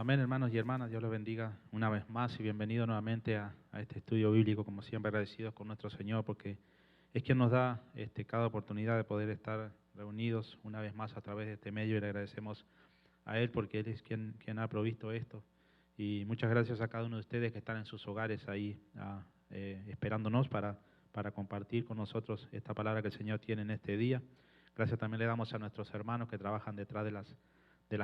Amén, hermanos y hermanas. Dios los bendiga una vez más y bienvenido nuevamente a este estudio bíblico, como siempre agradecidos con nuestro Señor, porque es quien nos da cada oportunidad de poder estar reunidos una vez más a través de este medio, y le agradecemos a Él porque Él es quien ha provisto esto. Y muchas gracias a cada uno de ustedes que están en sus hogares ahí esperándonos para compartir con nosotros esta palabra que el Señor tiene en este día. Gracias también le damos a nuestros hermanos que trabajan detrás de las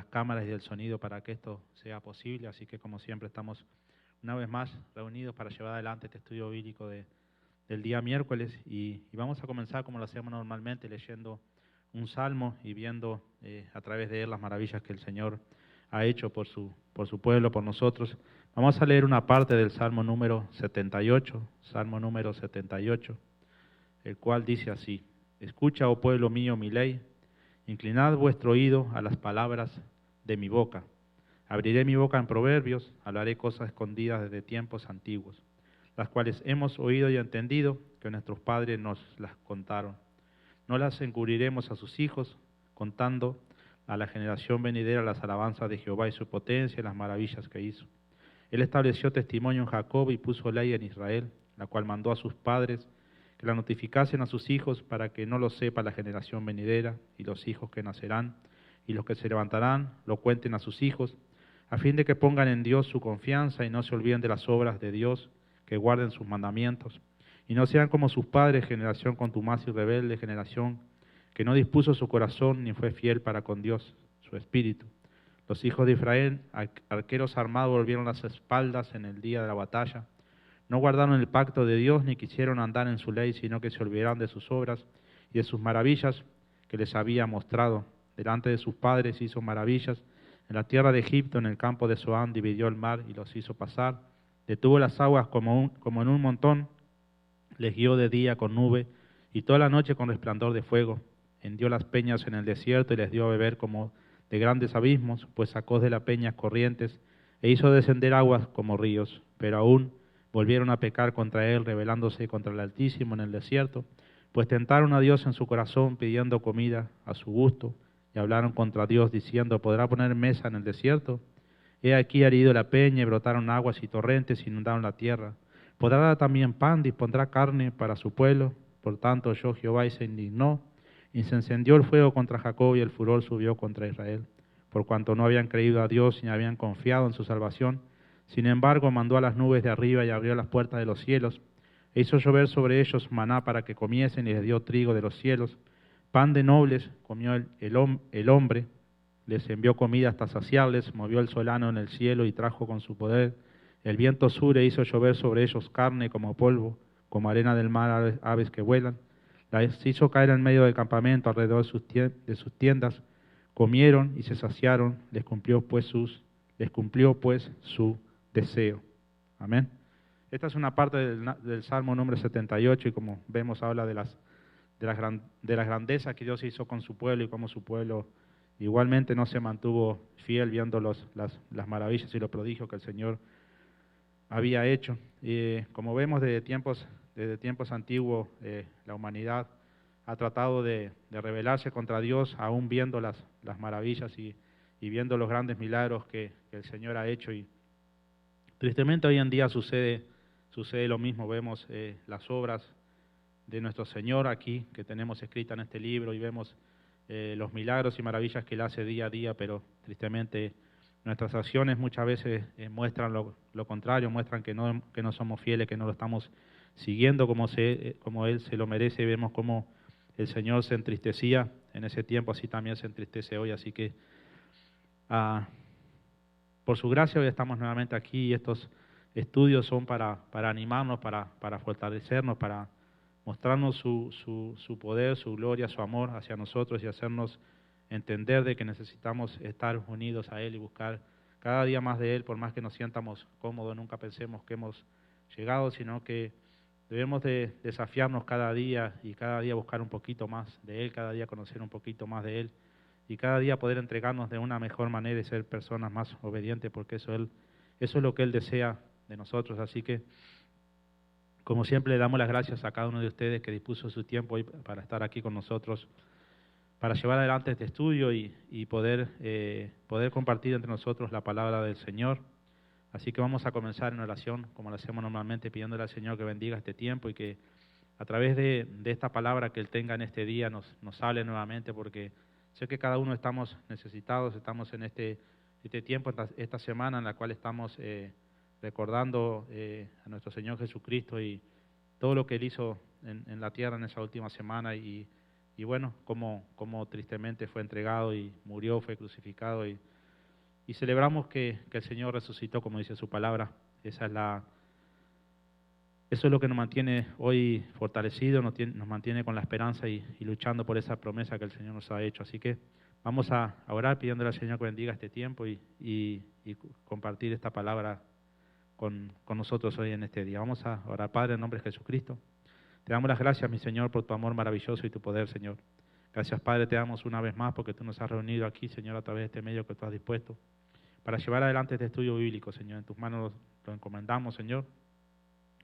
cámaras y del sonido para que esto sea posible. Así que, como siempre, estamos una vez más reunidos para llevar adelante este estudio bíblico del día miércoles, y vamos a comenzar como lo hacemos normalmente, leyendo un salmo y viendo a través de él las maravillas que el Señor ha hecho por su pueblo, por nosotros. Vamos a leer una parte del Salmo número 78, el cual dice así: Escucha, oh pueblo mío, mi ley, inclinad vuestro oído a las palabras de mi boca. Abriré mi boca en proverbios, hablaré cosas escondidas desde tiempos antiguos, las cuales hemos oído y entendido, que nuestros padres nos las contaron. No las encubriremos a sus hijos, contando a la generación venidera las alabanzas de Jehová y su potencia y las maravillas que hizo. Él estableció testimonio en Jacob y puso ley en Israel, la cual mandó a sus padres que la notificasen a sus hijos, para que no lo sepa la generación venidera y los hijos que nacerán, y los que se levantarán lo cuenten a sus hijos, a fin de que pongan en Dios su confianza y no se olviden de las obras de Dios, que guarden sus mandamientos, y no sean como sus padres, generación contumaz y rebelde, generación que no dispuso su corazón ni fue fiel para con Dios, su espíritu. Los hijos de Israel, arqueros armados, volvieron las espaldas en el día de la batalla. No guardaron el pacto de Dios ni quisieron andar en su ley, sino que se olvidaron de sus obras y de sus maravillas que les había mostrado. Delante de sus padres hizo maravillas. En la tierra de Egipto, en el campo de Zoán, dividió el mar y los hizo pasar. Detuvo las aguas como en un montón. Les guió de día con nube y toda la noche con resplandor de fuego. Hendió las peñas en el desierto y les dio a beber como de grandes abismos, pues sacó de las peñas corrientes e hizo descender aguas como ríos. Pero aún volvieron a pecar contra él, rebelándose contra el Altísimo en el desierto, pues tentaron a Dios en su corazón, pidiendo comida a su gusto, y hablaron contra Dios, diciendo: ¿podrá poner mesa en el desierto? He aquí herido la peña, y brotaron aguas y torrentes, inundaron la tierra. ¿Podrá dar también pan, dispondrá carne para su pueblo? Por tanto oyó Jehová y se indignó, y se encendió el fuego contra Jacob, y el furor subió contra Israel, por cuanto no habían creído a Dios ni habían confiado en su salvación. Sin embargo, mandó a las nubes de arriba y abrió las puertas de los cielos, e hizo llover sobre ellos maná para que comiesen, y les dio trigo de los cielos. Pan de nobles comió el hombre, les envió comida hasta saciarles, movió el solano en el cielo y trajo con su poder. El viento sur e hizo llover sobre ellos carne como polvo, como arena del mar, aves que vuelan. Las hizo caer en medio del campamento alrededor de sus tiendas. Comieron y se saciaron, les cumplió pues su deseo. Amén. Esta es una parte del Salmo número 78, y como vemos habla de las grandezas que Dios hizo con su pueblo, y cómo su pueblo igualmente no se mantuvo fiel viendo las maravillas y los prodigios que el Señor había hecho. Como vemos desde tiempos antiguos, la humanidad ha tratado de rebelarse contra Dios, aún viendo las maravillas y viendo los grandes milagros que el Señor ha hecho. Y tristemente hoy en día sucede lo mismo. Vemos las obras de nuestro Señor aquí, que tenemos escritas en este libro, y vemos los milagros y maravillas que Él hace día a día, pero tristemente nuestras acciones muchas veces muestran lo contrario, muestran que no somos fieles, que no lo estamos siguiendo como Él se lo merece. Y vemos cómo el Señor se entristecía en ese tiempo, así también se entristece hoy. Así que por su gracia hoy estamos nuevamente aquí, y estos estudios son para animarnos, para fortalecernos, para mostrarnos su poder, su gloria, su amor hacia nosotros, y hacernos entender de que necesitamos estar unidos a Él y buscar cada día más de Él. Por más que nos sientamos cómodos, nunca pensemos que hemos llegado, sino que debemos de desafiarnos cada día, y cada día buscar un poquito más de Él, cada día conocer un poquito más de Él, y cada día poder entregarnos de una mejor manera y ser personas más obedientes, porque eso es lo que Él desea de nosotros. Así que, como siempre, le damos las gracias a cada uno de ustedes que dispuso su tiempo hoy para estar aquí con nosotros, para llevar adelante este estudio y poder compartir entre nosotros la palabra del Señor. Así que vamos a comenzar en oración, como lo hacemos normalmente, pidiéndole al Señor que bendiga este tiempo y que a través de esta palabra que Él tenga en este día nos hable nuevamente, porque sé que cada uno estamos necesitados, estamos en este tiempo, esta semana en la cual estamos recordando a nuestro Señor Jesucristo y todo lo que Él hizo en la tierra en esa última semana y bueno, como tristemente fue entregado y murió, fue crucificado y celebramos que el Señor resucitó, como dice su palabra. Eso es lo que nos mantiene hoy fortalecidos, nos mantiene con la esperanza y luchando por esa promesa que el Señor nos ha hecho. Así que vamos a orar pidiéndole al Señor que bendiga este tiempo y compartir esta palabra con nosotros hoy en este día. Vamos a orar. Padre, en nombre de Jesucristo, te damos las gracias, mi Señor, por tu amor maravilloso y tu poder, Señor. Gracias, Padre, te damos una vez más porque tú nos has reunido aquí, Señor, a través de este medio que tú has dispuesto para llevar adelante este estudio bíblico, Señor. En tus manos lo encomendamos, Señor,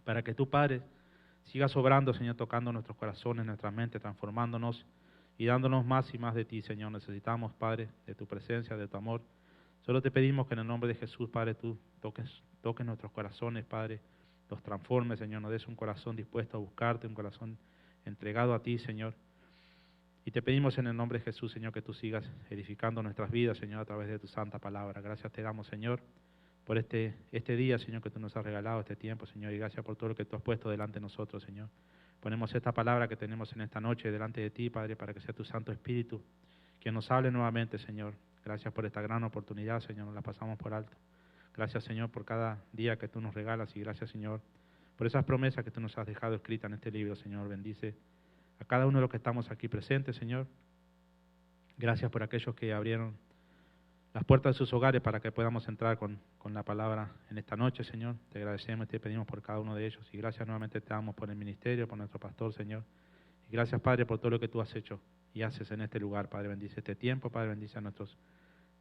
para que tú, Padre, sigas obrando, Señor, tocando nuestros corazones, nuestra mente, transformándonos y dándonos más y más de ti, Señor. Necesitamos, Padre, de tu presencia, de tu amor. Solo te pedimos que en el nombre de Jesús, Padre, tú toques nuestros corazones, Padre, los transformes, Señor, nos des un corazón dispuesto a buscarte, un corazón entregado a ti, Señor. Y te pedimos en el nombre de Jesús, Señor, que tú sigas edificando nuestras vidas, Señor, a través de tu santa palabra. Gracias te damos, Señor, por este día, Señor, que tú nos has regalado, este tiempo, Señor, y gracias por todo lo que tú has puesto delante de nosotros, Señor. Ponemos esta palabra que tenemos en esta noche delante de ti, Padre, para que sea tu Santo Espíritu quien nos hable nuevamente, Señor. Gracias por esta gran oportunidad, Señor, nos la pasamos por alto. Gracias, Señor, por cada día que tú nos regalas y gracias, Señor, por esas promesas que tú nos has dejado escritas en este libro, Señor. Bendice a cada uno de los que estamos aquí presentes, Señor. Gracias por aquellos que abrieron las puertas de sus hogares para que podamos entrar con la palabra en esta noche, Señor. Te agradecemos y te pedimos por cada uno de ellos. Y gracias nuevamente te damos por el ministerio, por nuestro pastor, Señor. Y gracias, Padre, por todo lo que tú has hecho y haces en este lugar, Padre. Bendice este tiempo, Padre. Bendice a nuestros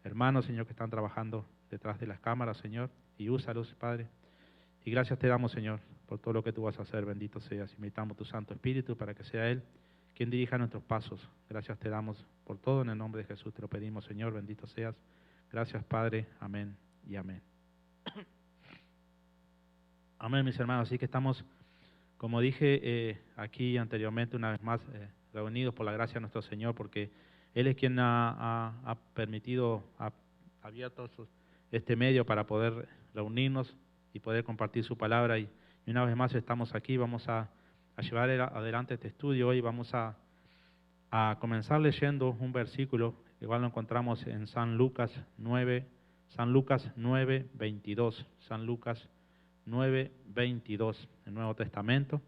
hermanos, Señor, que están trabajando detrás de las cámaras, Señor. Y úsalos, Padre. Y gracias te damos, Señor, por todo lo que tú vas a hacer. Bendito seas. Invitamos tu Santo Espíritu para que sea Él quien dirija nuestros pasos. Gracias te damos por todo. En el nombre de Jesús te lo pedimos, Señor. Bendito seas. Gracias, Padre. Amén y amén. Amén, mis hermanos. Así que estamos, como dije aquí anteriormente, una vez más reunidos por la gracia de nuestro Señor, porque Él es quien ha permitido, ha abierto este medio para poder reunirnos y poder compartir su palabra. Y una vez más estamos aquí, vamos a llevar adelante este estudio. Hoy vamos a comenzar leyendo un versículo, igual lo encontramos en San Lucas 9, 22, San Lucas 9, 22, el Nuevo Testamento,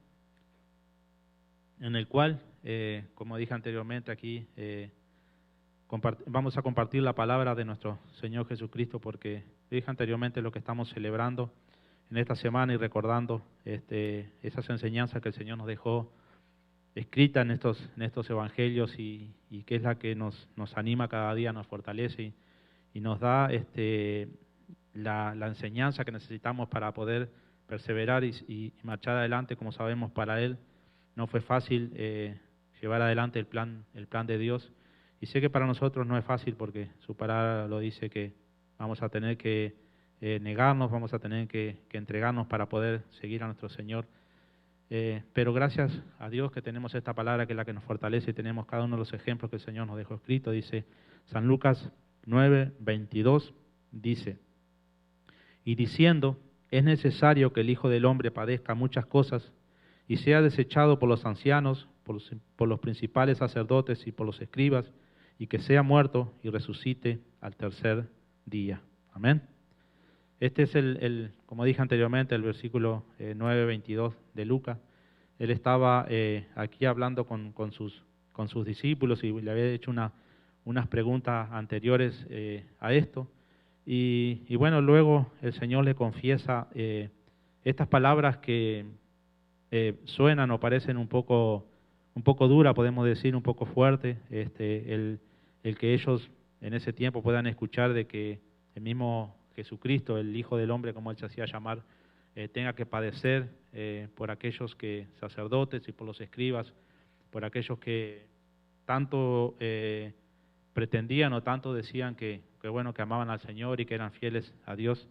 en el cual, como dije anteriormente aquí, vamos a compartir la palabra de nuestro Señor Jesucristo, porque dije anteriormente lo que estamos celebrando en esta semana y recordando esas enseñanzas que el Señor nos dejó escrita en estos evangelios y que es la que nos anima cada día, nos fortalece y nos da la enseñanza que necesitamos para poder perseverar y marchar adelante. Como sabemos, para Él no fue fácil llevar adelante el plan de Dios, y sé que para nosotros no es fácil porque su palabra lo dice, que vamos a tener que negarnos, vamos a tener que entregarnos para poder seguir a nuestro Señor. Pero gracias a Dios que tenemos esta palabra que es la que nos fortalece y tenemos cada uno de los ejemplos que el Señor nos dejó escrito. Dice San Lucas 9, 22, dice: y diciendo, es necesario que el Hijo del Hombre padezca muchas cosas y sea desechado por los ancianos, por los principales sacerdotes y por los escribas, y que sea muerto y resucite al tercer día. Amén. Este es como dije anteriormente, el versículo 9:22 de Lucas. Él estaba aquí hablando con sus discípulos y le había hecho unas preguntas anteriores a esto. Y bueno, luego el Señor le confiesa estas palabras que suenan o parecen un poco duras, podemos decir, un poco fuertes, el que ellos en ese tiempo puedan escuchar de que el mismo Jesucristo, el Hijo del Hombre, como Él se hacía llamar, tenga que padecer por aquellos sacerdotes y por los escribas, por aquellos que tanto pretendían o tanto decían que amaban al Señor y que eran fieles a Dios,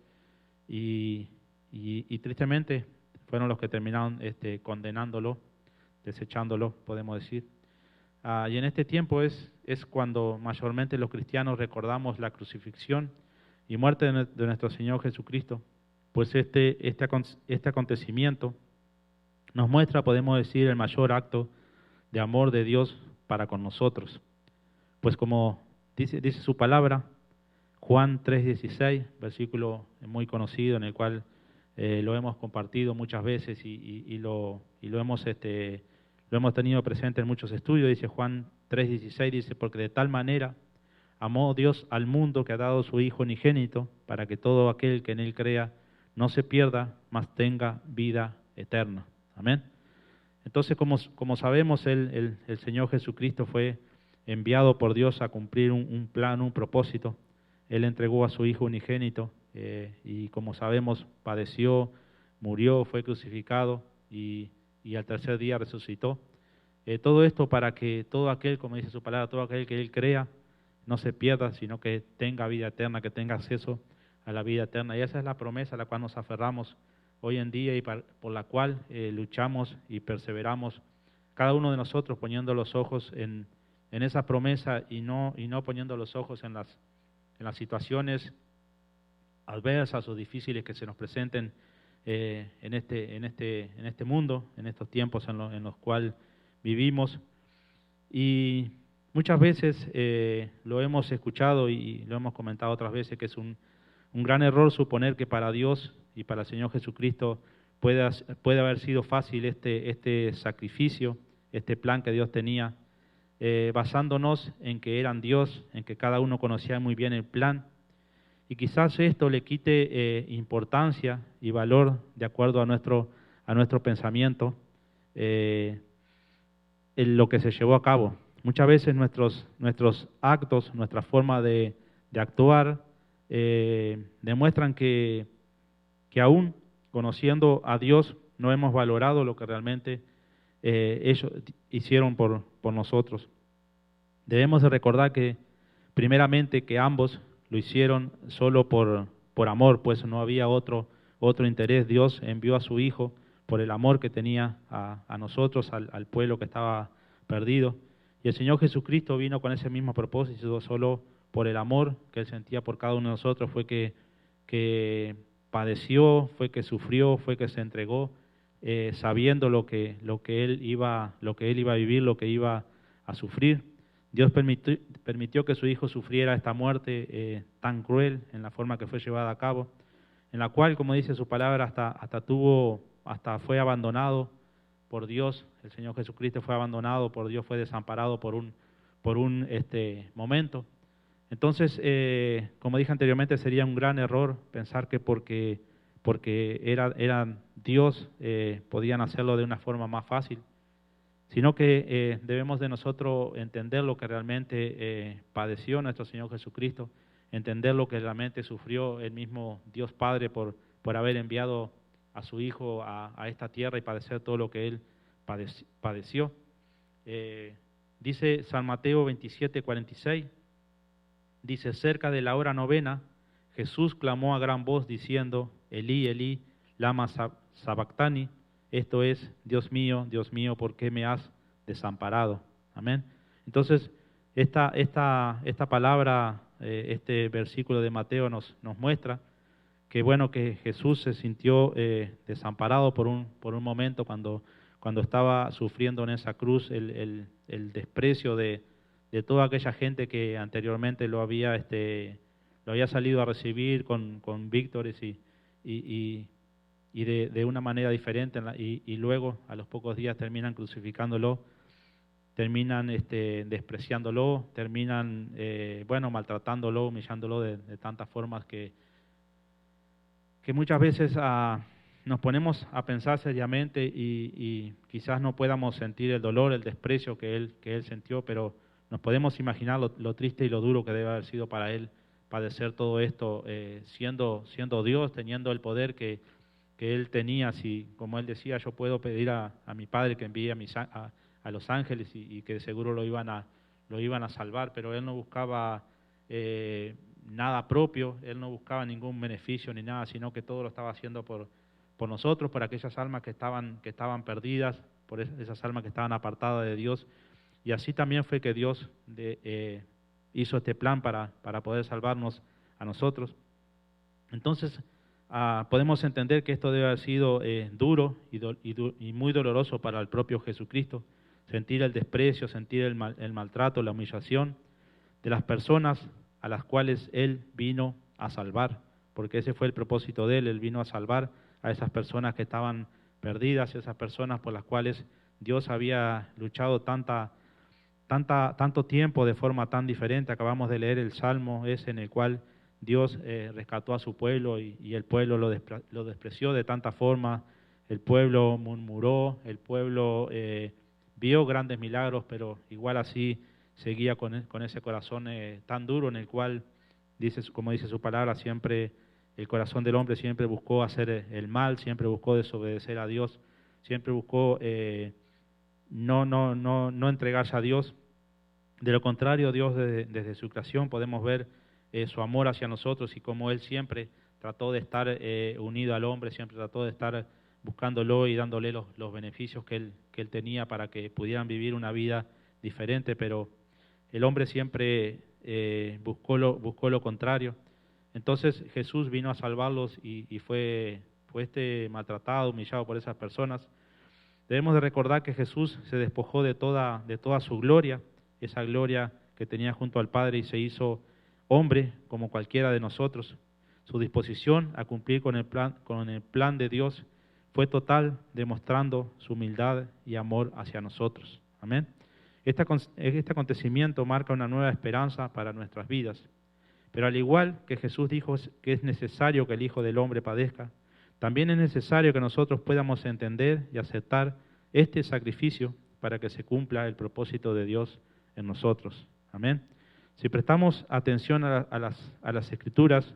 y tristemente fueron los que terminaron condenándolo, desechándolo, podemos decir. Y en este tiempo es cuando mayormente los cristianos recordamos la crucifixión y muerte de nuestro Señor Jesucristo, pues este acontecimiento nos muestra, podemos decir, el mayor acto de amor de Dios para con nosotros. Pues como dice su palabra, Juan 3:16, versículo muy conocido en el cual lo hemos compartido muchas veces y lo hemos tenido presente en muchos estudios. Dice Juan 3:16, dice, porque de tal manera amó Dios al mundo que ha dado su Hijo unigénito, para que todo aquel que en Él crea no se pierda, mas tenga vida eterna. Amén. Entonces, como sabemos, el Señor Jesucristo fue enviado por Dios a cumplir un plan, un propósito. Él entregó a su Hijo unigénito y, como sabemos, padeció, murió, fue crucificado y al tercer día resucitó. Todo esto para que todo aquel, como dice su palabra, todo aquel que Él crea, no se pierda, sino que tenga vida eterna, que tenga acceso a la vida eterna. Y esa es la promesa a la cual nos aferramos hoy en día y por la cual luchamos y perseveramos, cada uno de nosotros poniendo los ojos en esa promesa y no poniendo los ojos en las situaciones adversas o difíciles que se nos presenten en este mundo, en estos tiempos en los cuales vivimos. Y muchas veces lo hemos escuchado y lo hemos comentado otras veces, que es un gran error suponer que para Dios y para el Señor Jesucristo puede haber sido fácil este sacrificio, este plan que Dios tenía, basándonos en que eran Dios, en que cada uno conocía muy bien el plan, y quizás esto le quite importancia y valor de acuerdo a nuestro pensamiento en lo que se llevó a cabo. Muchas veces nuestros actos, nuestra forma de actuar, demuestran que aún conociendo a Dios no hemos valorado lo que realmente ellos hicieron por nosotros. Debemos de recordar que primeramente que ambos lo hicieron solo por amor, pues no había otro interés. Dios envió a su Hijo por el amor que tenía a nosotros, al pueblo que estaba perdido. Y el Señor Jesucristo vino con ese mismo propósito, solo por el amor que Él sentía por cada uno de nosotros, fue que padeció, fue que sufrió, fue que se entregó, sabiendo lo que Él iba a vivir, lo que iba a sufrir. Dios permitió que su Hijo sufriera esta muerte tan cruel en la forma que fue llevada a cabo, en la cual, como dice su palabra, hasta fue abandonado por Dios. El Señor Jesucristo fue abandonado por Dios, fue desamparado por un momento. Entonces, como dije anteriormente, sería un gran error pensar que porque era Dios podían hacerlo de una forma más fácil, sino que debemos de nosotros entender lo que realmente padeció nuestro Señor Jesucristo, entender lo que realmente sufrió el mismo Dios Padre por haber enviado a su Hijo a esta tierra y padecer todo lo que Él padeció. Dice San Mateo 27:46, dice, cerca de la hora novena, Jesús clamó a gran voz diciendo, Elí, Elí, lama sabactani, esto es, Dios mío, ¿por qué me has desamparado? Amén. Entonces, esta palabra, este versículo de Mateo nos muestra que que Jesús se sintió desamparado por un momento cuando estaba sufriendo en esa cruz el desprecio de toda aquella gente que anteriormente lo había salido a recibir con víctores y de una manera diferente, y luego a los pocos días terminan crucificándolo, terminan despreciándolo, terminan maltratándolo, humillándolo de tantas formas que muchas veces nos ponemos a pensar seriamente y quizás no podamos sentir el dolor, el desprecio que él sintió, pero nos podemos imaginar lo triste y lo duro que debe haber sido para él padecer todo esto, siendo Dios, teniendo el poder que él tenía. Si, como él decía, yo puedo pedir a mi Padre que envíe a los ángeles y que seguro lo iban a lo iban a salvar, pero él no buscaba nada propio, él no buscaba ningún beneficio ni nada, sino que todo lo estaba haciendo por nosotros, por aquellas almas que estaban perdidas, por esas almas que estaban apartadas de Dios. Y así también fue que Dios hizo este plan para poder salvarnos a nosotros. Entonces, podemos entender que esto debe haber sido duro y muy doloroso para el propio Jesucristo, sentir el desprecio, sentir el maltrato, la humillación de las personas a las cuales Él vino a salvar, porque ese fue el propósito de Él vino a salvar a esas personas que estaban perdidas, esas personas por las cuales Dios había luchado tanto tiempo de forma tan diferente. Acabamos de leer el Salmo ese en el cual Dios rescató a su pueblo y el pueblo lo despreció de tanta forma, el pueblo murmuró, el pueblo vio grandes milagros, pero igual así seguía con ese corazón tan duro en el cual, como dice su palabra, siempre el corazón del hombre siempre buscó hacer el mal, siempre buscó desobedecer a Dios, siempre buscó no entregarse a Dios. De lo contrario, Dios desde su creación podemos ver su amor hacia nosotros y cómo Él siempre trató de estar unido al hombre, siempre trató de estar buscándolo y dándole los beneficios que él tenía para que pudieran vivir una vida diferente, pero el hombre siempre buscó lo contrario. Entonces Jesús vino a salvarlos y fue maltratado, humillado por esas personas. Debemos de recordar que Jesús se despojó de toda su gloria, esa gloria que tenía junto al Padre, y se hizo hombre como cualquiera de nosotros. Su disposición a cumplir con el plan de Dios fue total, demostrando su humildad y amor hacia nosotros. Amén. Este acontecimiento marca una nueva esperanza para nuestras vidas. Pero al igual que Jesús dijo que es necesario que el Hijo del Hombre padezca, también es necesario que nosotros podamos entender y aceptar este sacrificio para que se cumpla el propósito de Dios en nosotros. Amén. Si prestamos atención a las Escrituras,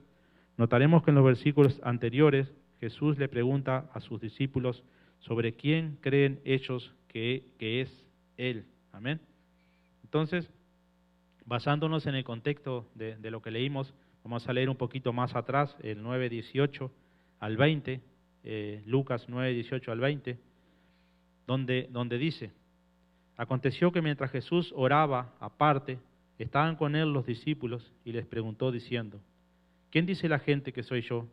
notaremos que en los versículos anteriores Jesús le pregunta a sus discípulos sobre quién creen ellos que es Él. Amén. Entonces, basándonos en el contexto de lo que leímos, vamos a leer un poquito más atrás, el 9:18 al 20, Lucas 9:18 al 20, donde dice: aconteció que mientras Jesús oraba aparte, estaban con él los discípulos y les preguntó diciendo: ¿quién dice la gente que soy yo?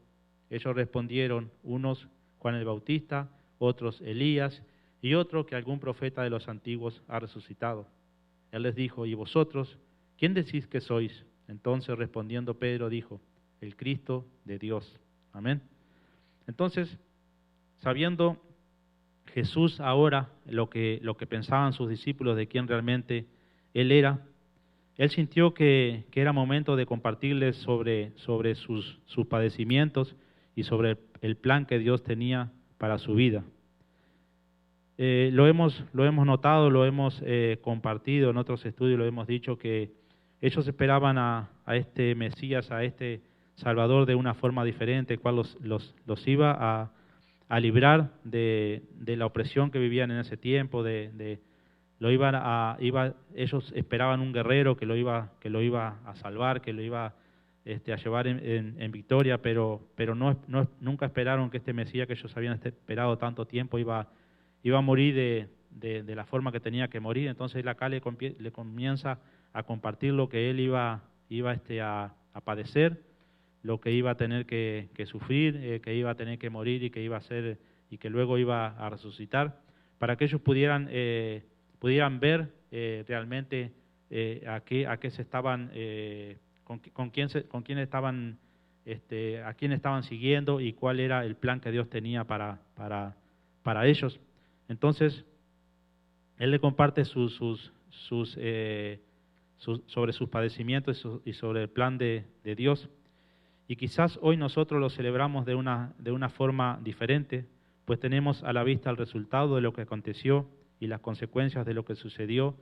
Ellos respondieron, unos Juan el Bautista, otros Elías y otro que algún profeta de los antiguos ha resucitado. Él les dijo: ¿y vosotros quién decís que sois? Entonces respondiendo Pedro dijo: el Cristo de Dios. Amén. Entonces, sabiendo Jesús ahora lo que pensaban sus discípulos de quién realmente Él era, Él sintió que era momento de compartirles sobre sus padecimientos y sobre el plan que Dios tenía para su vida. Lo hemos notado, lo hemos compartido en otros estudios, lo hemos dicho que ellos esperaban a este Mesías, a este Salvador de una forma diferente, el cual los iba a librar de la opresión que vivían en ese tiempo, ellos esperaban un guerrero que lo iba a salvar, que lo iba a llevar en victoria, pero nunca esperaron que este Mesías que ellos habían esperado tanto tiempo iba a morir de la forma que tenía que morir. Entonces él acá le comienza a compartir lo que él iba a padecer, lo que iba a tener que sufrir, que iba a tener que morir y que iba a hacer y que luego iba a resucitar, para que ellos pudieran ver realmente a qué se estaban, con quién estaban, a quién estaban siguiendo y cuál era el plan que Dios tenía para ellos. Entonces, él le comparte sobre sus padecimientos y sobre el plan de Dios. Y quizás hoy nosotros lo celebramos de una forma diferente, pues tenemos a la vista el resultado de lo que aconteció y las consecuencias de lo que sucedió.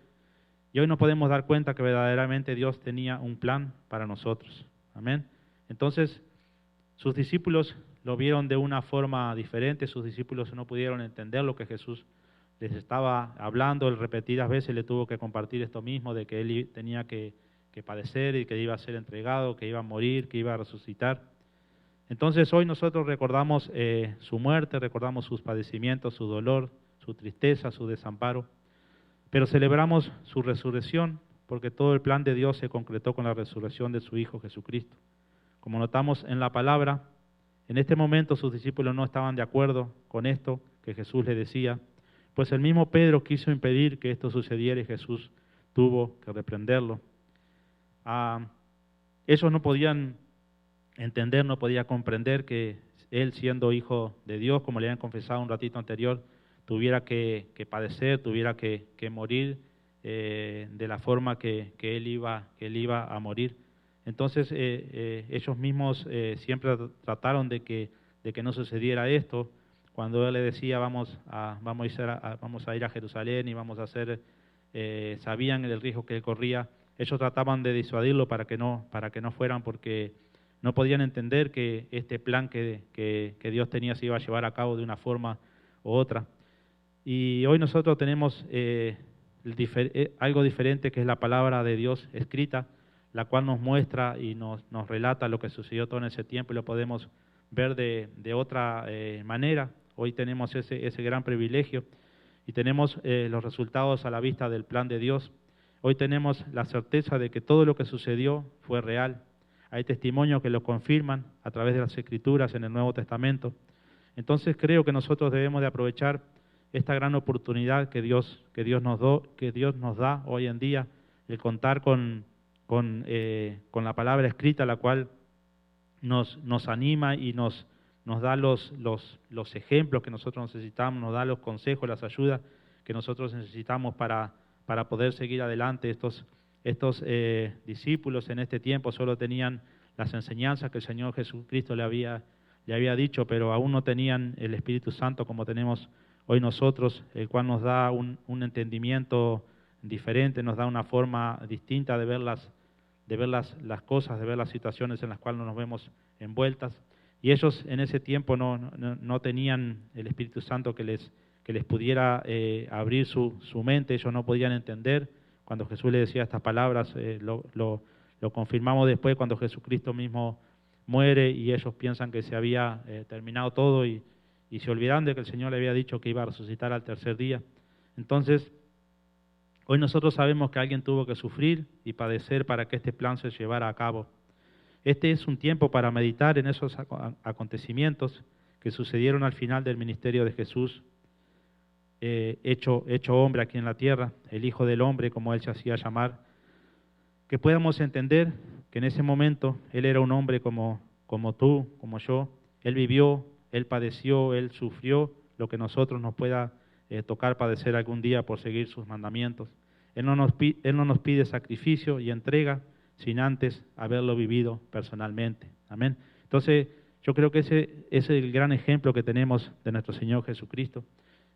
Y hoy nos podemos dar cuenta que verdaderamente Dios tenía un plan para nosotros. Amén. Entonces, sus discípulos lo vieron de una forma diferente, sus discípulos no pudieron entender lo que Jesús les estaba hablando, él repetidas veces le tuvo que compartir esto mismo, de que él tenía que padecer y que iba a ser entregado, que iba a morir, que iba a resucitar. Entonces hoy nosotros recordamos su muerte, recordamos sus padecimientos, su dolor, su tristeza, su desamparo, pero celebramos su resurrección porque todo el plan de Dios se concretó con la resurrección de su Hijo Jesucristo. Como notamos en la palabra, en este momento sus discípulos no estaban de acuerdo con esto que Jesús les decía, pues el mismo Pedro quiso impedir que esto sucediera y Jesús tuvo que reprenderlo. Ellos no podían entender, no podían comprender que él, siendo hijo de Dios, como le habían confesado un ratito anterior, tuviera que padecer, tuviera que morir de la forma que él iba a morir. Entonces ellos mismos siempre trataron de que no sucediera esto. Cuando él le decía vamos a ir a Jerusalén y vamos a hacer, sabían el riesgo que él corría, ellos trataban de disuadirlo para que no fueran, porque no podían entender que este plan que Dios tenía se iba a llevar a cabo de una forma u otra. Y hoy nosotros tenemos algo diferente, que es la palabra de Dios escrita, la cual nos muestra y nos relata lo que sucedió todo en ese tiempo, y lo podemos ver de otra manera. Hoy tenemos ese gran privilegio y tenemos los resultados a la vista del plan de Dios. Hoy tenemos la certeza de que todo lo que sucedió fue real. Hay testimonios que lo confirman a través de las Escrituras en el Nuevo Testamento. Entonces creo que nosotros debemos de aprovechar esta gran oportunidad que Dios nos da hoy en día, el contar con la palabra escrita, la cual nos anima y nos da los ejemplos que nosotros necesitamos, nos da los consejos, las ayudas que nosotros necesitamos para poder seguir adelante. Estos discípulos en este tiempo solo tenían las enseñanzas que el Señor Jesucristo le había dicho, pero aún no tenían el Espíritu Santo como tenemos hoy nosotros, el cual nos da un entendimiento diferente, nos da una forma distinta de ver las cosas, de ver las situaciones en las cuales nos vemos envueltas. Y ellos en ese tiempo no tenían el Espíritu Santo que les pudiera abrir su mente. Ellos no podían entender. Cuando Jesús les decía estas palabras, lo confirmamos después cuando Jesucristo mismo muere y ellos piensan que se había terminado todo y se olvidan de que el Señor le había dicho que iba a resucitar al tercer día. Entonces, hoy nosotros sabemos que alguien tuvo que sufrir y padecer para que este plan se llevara a cabo. Este es un tiempo para meditar en esos acontecimientos que sucedieron al final del ministerio de Jesús, hecho hombre aquí en la tierra, el Hijo del Hombre, como Él se hacía llamar, que podamos entender que en ese momento Él era un hombre como tú, como yo. Él vivió, Él padeció, Él sufrió lo que nosotros nos pueda tocar padecer algún día por seguir sus mandamientos. Él no nos pide sacrificio y entrega sin antes haberlo vivido personalmente. Amén. Entonces, yo creo que ese es el gran ejemplo que tenemos de nuestro Señor Jesucristo.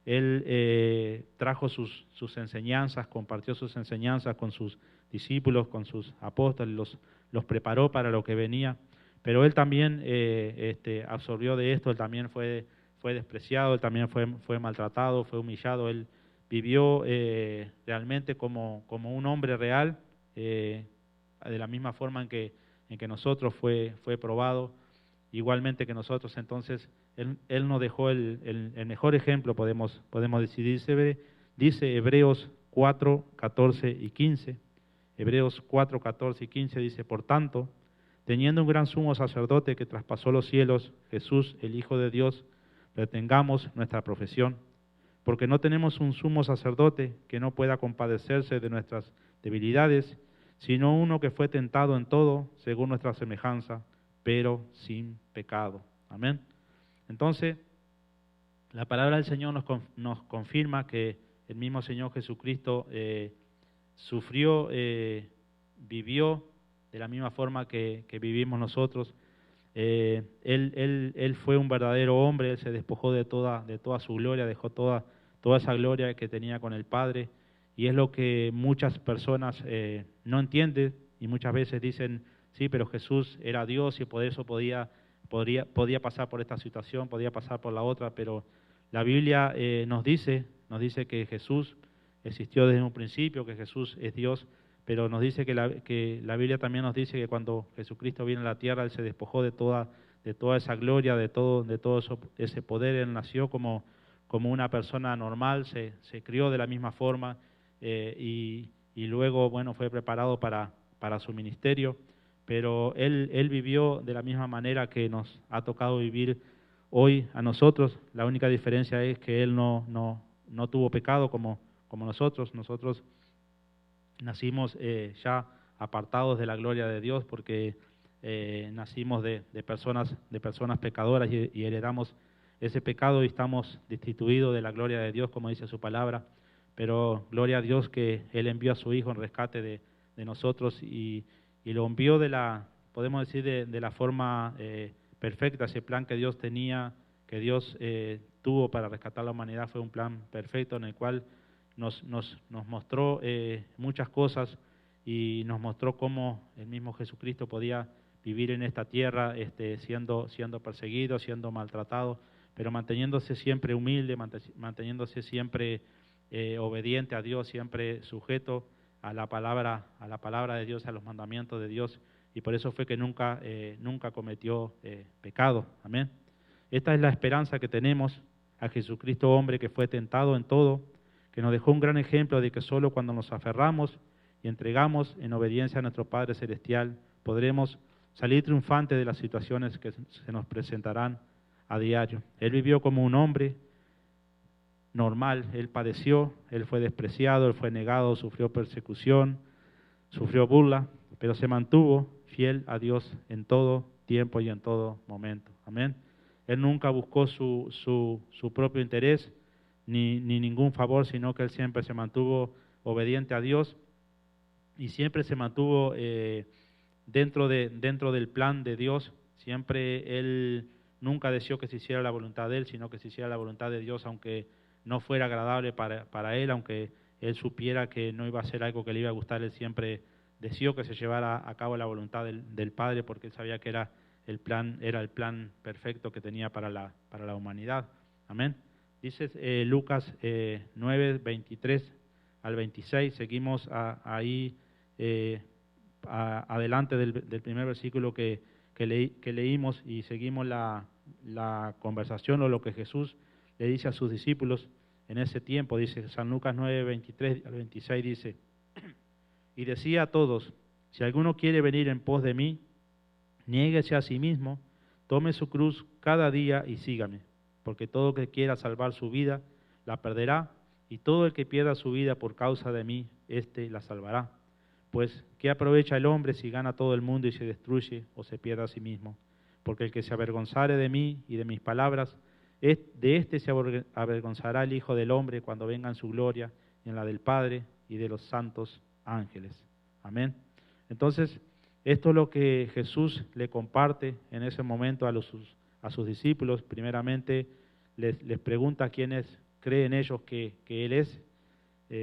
Él trajo sus enseñanzas, compartió sus enseñanzas con sus discípulos, con sus apóstoles, los preparó para lo que venía, pero Él también absorbió de esto. Él también fue despreciado, Él también fue maltratado, fue humillado. Él vivió realmente como un hombre real, de la misma forma en que nosotros fue probado, igualmente que nosotros. Entonces, Él nos dejó el mejor ejemplo, podemos decidir. Dice Hebreos 4, 14 y 15. Hebreos 4, 14 y 15 dice: por tanto, teniendo un gran sumo sacerdote que traspasó los cielos, Jesús, el Hijo de Dios, retengamos nuestra profesión, porque no tenemos un sumo sacerdote que no pueda compadecerse de nuestras debilidades, sino uno que fue tentado en todo, según nuestra semejanza, pero sin pecado. Amén. Entonces, la palabra del Señor nos confirma que el mismo Señor Jesucristo sufrió, vivió de la misma forma que vivimos nosotros. Él fue un verdadero hombre. Él se despojó de toda su gloria, dejó toda esa gloria que tenía con el Padre, y es lo que muchas personas no entienden, y muchas veces dicen: sí, pero Jesús era Dios y por eso podía pasar por esta situación, podía pasar por la otra. Pero la Biblia nos dice nos dice que Jesús existió desde un principio, que Jesús es Dios, pero nos dice que la Biblia también nos dice que cuando Jesucristo vino a la tierra, Él se despojó de toda esa gloria, de todo ese poder. Él nació como una persona normal, se crió de la misma forma, y luego, bueno, fue preparado para su ministerio, pero él vivió de la misma manera que nos ha tocado vivir hoy a nosotros. La única diferencia es que Él no tuvo pecado como nosotros. Nosotros nacimos ya apartados de la gloria de Dios porque nacimos de personas pecadoras y heredamos ese pecado y estamos destituidos de la gloria de Dios, como dice su palabra. Pero gloria a Dios que Él envió a su Hijo en rescate de nosotros y lo envió podemos decir, de la forma perfecta. Ese plan que Dios tenía, que Dios tuvo para rescatar a la humanidad, fue un plan perfecto en el cual nos mostró muchas cosas y nos mostró cómo el mismo Jesucristo podía vivir en esta tierra siendo perseguido, siendo maltratado, pero manteniéndose siempre humilde, manteniéndose siempre obediente a Dios, siempre sujeto a la palabra de Dios, a los mandamientos de Dios, y por eso fue que nunca cometió pecado. Amén. Esta es la esperanza que tenemos a Jesucristo, hombre que fue tentado en todo, que nos dejó un gran ejemplo de que solo cuando nos aferramos y entregamos en obediencia a nuestro Padre Celestial, podremos salir triunfantes de las situaciones que se nos presentarán a diario. Él vivió como un hombre normal, Él padeció, Él fue despreciado, Él fue negado, sufrió persecución, sufrió burla, pero se mantuvo fiel a Dios en todo tiempo y en todo momento. Amén. Él nunca buscó su propio interés ni ningún favor, sino que Él siempre se mantuvo obediente a Dios y siempre se mantuvo dentro del plan de Dios. Siempre Él nunca deseó que se hiciera la voluntad de Él, sino que se hiciera la voluntad de Dios, aunque no fuera agradable para Él, aunque Él supiera que no iba a ser algo que le iba a gustar. Él siempre deseó que se llevara a cabo la voluntad del Padre, porque Él sabía que era el plan perfecto que tenía para la humanidad. Amén. Dice Lucas 9, 23 al 26, seguimos ahí adelante del primer versículo que leímos, y seguimos la conversación o lo que Jesús le dice a sus discípulos en ese tiempo. Dice San Lucas 9, 23 al 26, dice: y decía a todos, si alguno quiere venir en pos de mí, niéguese a sí mismo, tome su cruz cada día y sígame, porque todo el que quiera salvar su vida, la perderá, y todo el que pierda su vida por causa de mí, éste la salvará. Pues, ¿qué aprovecha el hombre si gana todo el mundo y se destruye o se pierde a sí mismo? Porque el que se avergonzare de mí y de mis palabras, de éste se avergonzará el Hijo del Hombre cuando venga en su gloria y en la del Padre y de los santos ángeles. Amén. Entonces, esto es lo que Jesús le comparte en ese momento a sus discípulos. Primeramente, les pregunta quiénes creen ellos que Él es.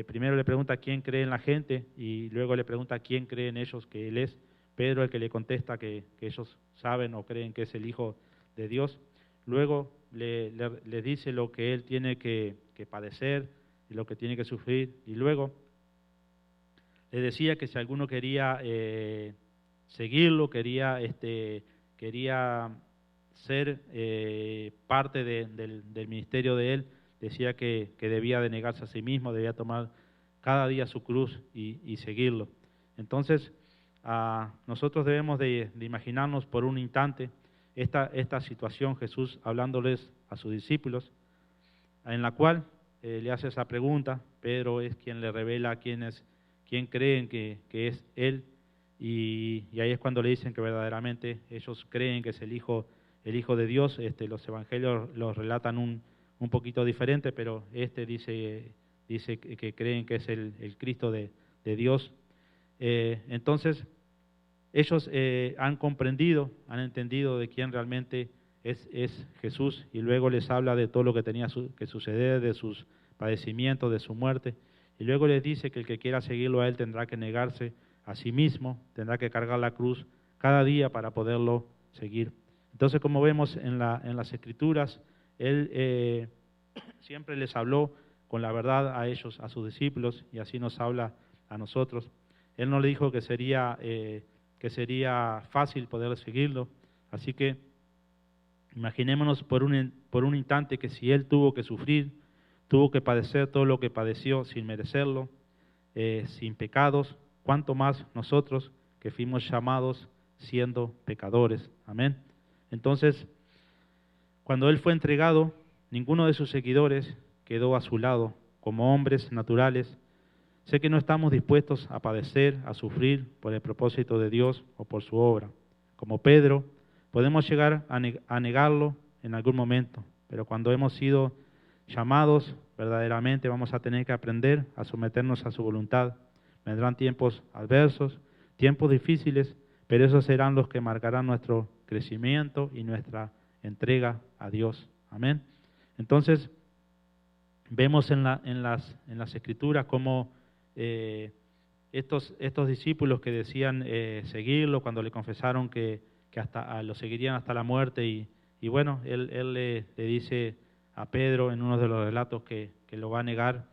Primero le pregunta quién cree en la gente y luego le pregunta quién creen ellos que Él es. Pedro, el que le contesta que ellos saben o creen que es el Hijo de Dios. Luego le dice lo que Él tiene que padecer y lo que tiene que sufrir. Y luego le decía que si alguno quería seguirlo, quería ser parte del ministerio de Él, decía que debía de negarse a sí mismo, debía tomar cada día su cruz y seguirlo. Entonces, nosotros debemos de imaginarnos por un instante esta situación, Jesús hablándoles a sus discípulos, en la cual le hace esa pregunta. Pedro es quien le revela quién creen que es Él, y ahí es cuando le dicen que verdaderamente ellos creen que es el Hijo de Dios. Los evangelios los relatan un poquito diferente, pero dice que creen que es el Cristo de Dios. Entonces, ellos han comprendido, han entendido de quién realmente es Jesús, y luego les habla de todo lo que tenía que suceder, de sus padecimientos, de su muerte, y luego les dice que el que quiera seguirlo a Él tendrá que negarse a sí mismo, tendrá que cargar la cruz cada día para poderlo seguir. Entonces, como vemos en las Escrituras, Él siempre les habló con la verdad a ellos, a sus discípulos, y así nos habla a nosotros. Él no le dijo que sería fácil poder seguirlo, así que imaginémonos por un instante que si Él tuvo que sufrir, tuvo que padecer todo lo que padeció sin merecerlo, sin pecados, ¿cuánto más nosotros que fuimos llamados siendo pecadores? Amén. Entonces, cuando Él fue entregado, ninguno de sus seguidores quedó a su lado. Como hombres naturales, sé que no estamos dispuestos a padecer, a sufrir por el propósito de Dios o por su obra. Como Pedro, podemos llegar a negarlo en algún momento, pero cuando hemos sido llamados, verdaderamente vamos a tener que aprender a someternos a su voluntad. Vendrán tiempos adversos, tiempos difíciles, pero esos serán los que marcarán nuestro crecimiento y nuestra entrega a Dios. Amén. Entonces, vemos en las Escrituras cómo estos discípulos que decían seguirlo, cuando le confesaron que hasta lo seguirían hasta la muerte, y bueno, él le dice a Pedro en uno de los relatos que lo va a negar,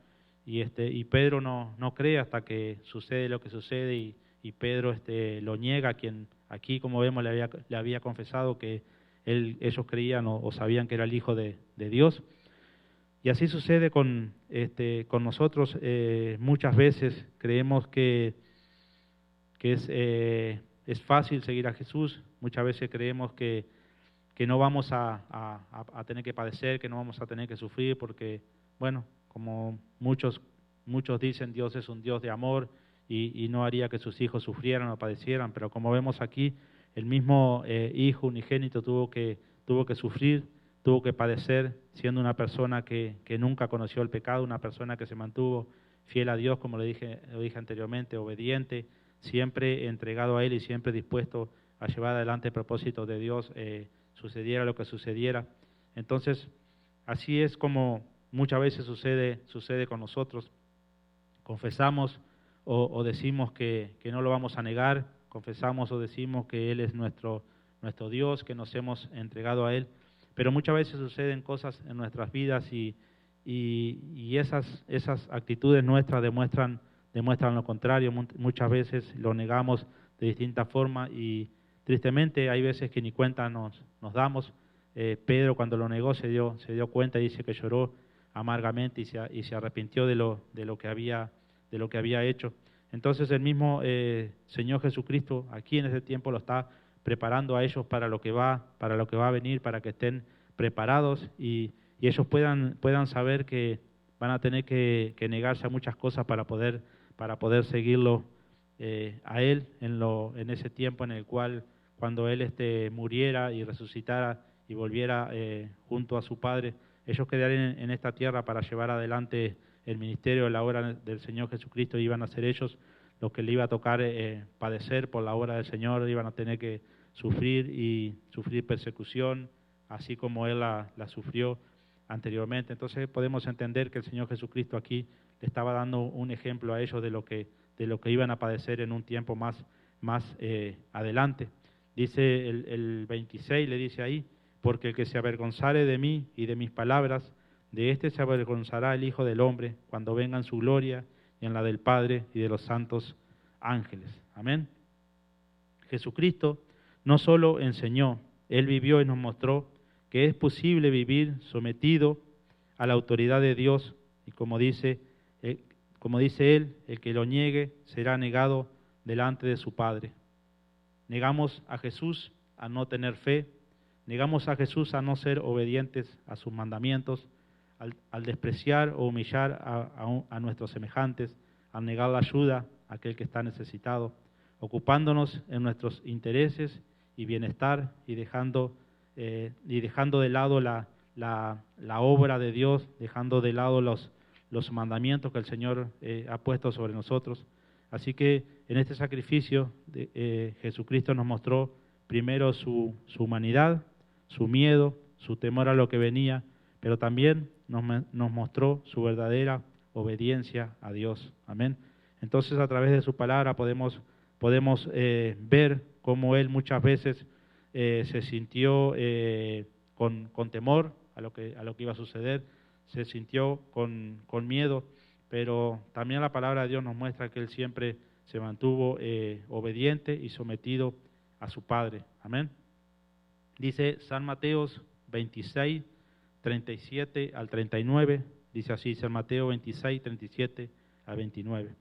y Pedro no cree hasta que sucede lo que sucede, y Pedro lo niega, quien aquí, como vemos, le había confesado que ellos creían o sabían que era el Hijo de Dios. Y así sucede con nosotros. Muchas veces creemos que es fácil seguir a Jesús, muchas veces creemos que no vamos a tener que padecer, que no vamos a tener que sufrir, porque, bueno, como muchos dicen, Dios es un Dios de amor y no haría que sus hijos sufrieran o padecieran, pero como vemos aquí, el mismo Hijo unigénito tuvo que sufrir, tuvo que padecer, siendo una persona que nunca conoció el pecado, una persona que se mantuvo fiel a Dios, como lo dije anteriormente, obediente, siempre entregado a Él y siempre dispuesto a llevar adelante el propósito de Dios, sucediera lo que sucediera. Entonces, así es como muchas veces sucede con nosotros. Confesamos o decimos que no lo vamos a negar, confesamos o decimos que Él es nuestro Dios, que nos hemos entregado a Él, pero muchas veces suceden cosas en nuestras vidas y esas actitudes nuestras demuestran lo contrario. Muchas veces lo negamos de distintas formas y tristemente hay veces que ni cuenta nos damos. Pedro, cuando lo negó, se dio cuenta y dice que lloró amargamente y se arrepintió de lo que había hecho. Entonces el mismo Señor Jesucristo aquí en ese tiempo lo está preparando a ellos para lo que va a venir, para que estén preparados y ellos puedan saber que van a tener que negarse a muchas cosas para poder seguirlo a Él en ese tiempo en el cual, cuando Él muriera y resucitara y volviera junto a su Padre, ellos quedarían en esta tierra para llevar adelante el ministerio, la obra del Señor Jesucristo. Iban a ser ellos los que le iba a tocar padecer por la obra del Señor, iban a tener que sufrir persecución, así como Él la sufrió anteriormente. Entonces podemos entender que el Señor Jesucristo aquí le estaba dando un ejemplo a ellos de lo que iban a padecer en un tiempo más adelante. Dice el 26, le dice ahí, porque el que se avergonzare de mí y de mis palabras, de éste se avergonzará el Hijo del Hombre cuando venga en su gloria y en la del Padre y de los santos ángeles. Amén. Jesucristo no solo enseñó, Él vivió y nos mostró que es posible vivir sometido a la autoridad de Dios, y como dice Él, el que lo niegue será negado delante de su Padre. Negamos a Jesús a no tener fe, negamos a Jesús a no ser obedientes a sus mandamientos, al despreciar o humillar a nuestros semejantes, al negar la ayuda a aquel que está necesitado, ocupándonos en nuestros intereses y bienestar y dejando de lado la obra de Dios, dejando de lado los mandamientos que el Señor ha puesto sobre nosotros. Así que en este sacrificio Jesucristo nos mostró primero su humanidad, su miedo, su temor a lo que venía, pero también nos mostró su verdadera obediencia a Dios. Amén. Entonces, a través de su palabra podemos ver cómo Él muchas veces se sintió con temor a lo que iba a suceder, se sintió con miedo, pero también la palabra de Dios nos muestra que él siempre se mantuvo obediente y sometido a su Padre. Amén. Dice San Mateos 26, 37 al 39, dice así, San Mateo 26, 37 al 29.